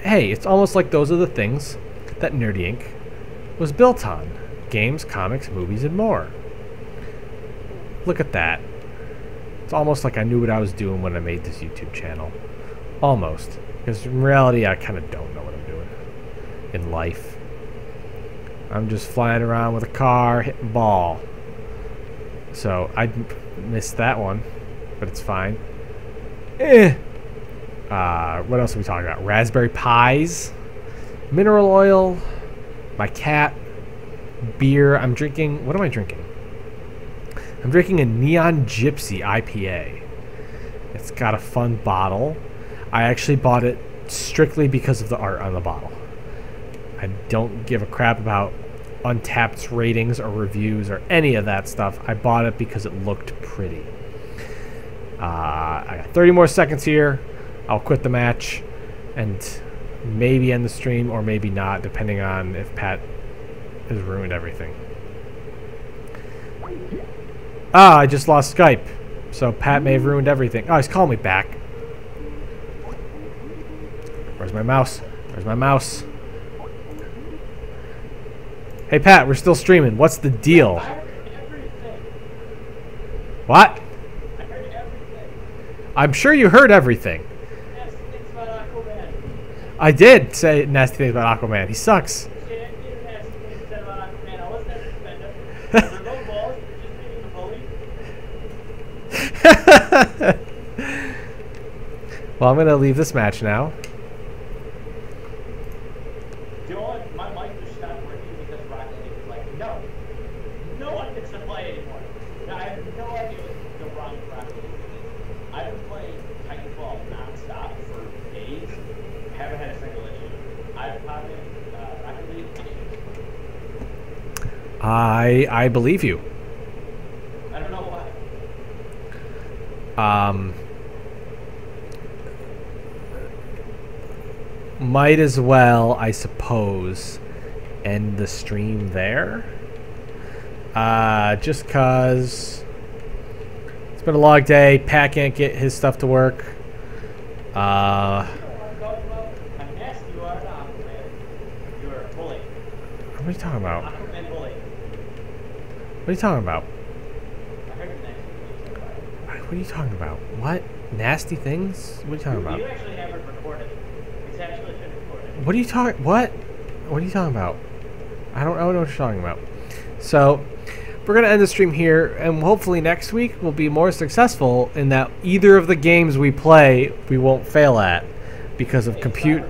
Hey, it's almost like those are the things that Nerdy Inc. was built on. Games, comics, movies, and more. Look at that. It's almost like I knew what I was doing when I made this YouTube channel. Almost. Because in reality, I kind of don't know what I'm doing in life. I'm just flying around with a car, hitting ball. So, I missed that one. But it's fine. What else are we talking about? Raspberry Pis, mineral oil, my cat, beer. I'm drinking... What am I drinking? I'm drinking a Neon Gypsy IPA. It's got a fun bottle. I actually bought it strictly because of the art on the bottle. I don't give a crap about Untapped's ratings or reviews or any of that stuff. I bought it because it looked pretty. I got 30 more seconds here. I'll quit the match and maybe end the stream or maybe not, depending on if Pat has ruined everything. I just lost Skype. So Pat may have ruined everything. Oh, he's calling me back. Where's my mouse? Where's my mouse? Hey Pat, we're still streaming. What's the deal? I heard everything. What? I heard everything. I'm sure you heard everything. Nasty things about Aquaman. I did say nasty things about Aquaman. He sucks. You did nasty things about Aquaman. I wasn't there to defend him. There were no balls. You're just being a bully. Well, I'm going to leave this match now. You know what? My mic just stopped working because Rocket League was like, no. No one gets to play anymore. Now, I have no idea what the wrong Rocket League is. I've been playing Titanfall nonstop for days. Rocket League issues. I believe you. I don't know why. Might as well, I suppose, end the stream there. Just cause it's been a long day. Pat can't get his stuff to work. How nasty you are to Aquaman. You are a bully. What are you talking about? Aquaman bully. What are you talking about? I heard the nasty. What are you talking about? What? Nasty things? What are you talking about? You actually have it recorded. It's actually been recorded. What are you talking? What? What are you talking about? I don't know what you're talking about. So, we're gonna end the stream here, and hopefully next week we'll be more successful in that either of the games we play we won't fail at because of compute.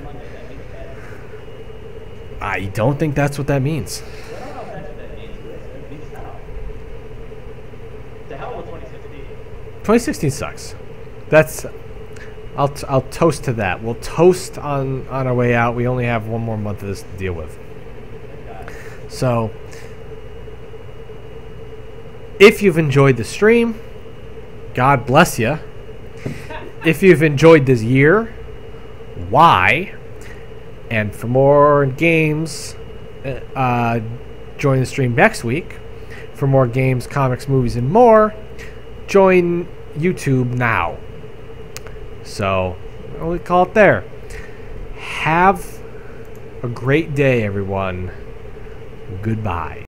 I don't think that's what that means. I don't know if that's what that means. It means hell. To hell with 2016. 2016 sucks. That's. I'll toast to that. We'll toast on our way out. We only have one more month of this to deal with. So, if you've enjoyed the stream, God bless you. If you've enjoyed this year, why? And for more games, join the stream next week. For more games, comics, movies, and more, join YouTube now. So, we'll call it there. Have a great day, everyone. Goodbye.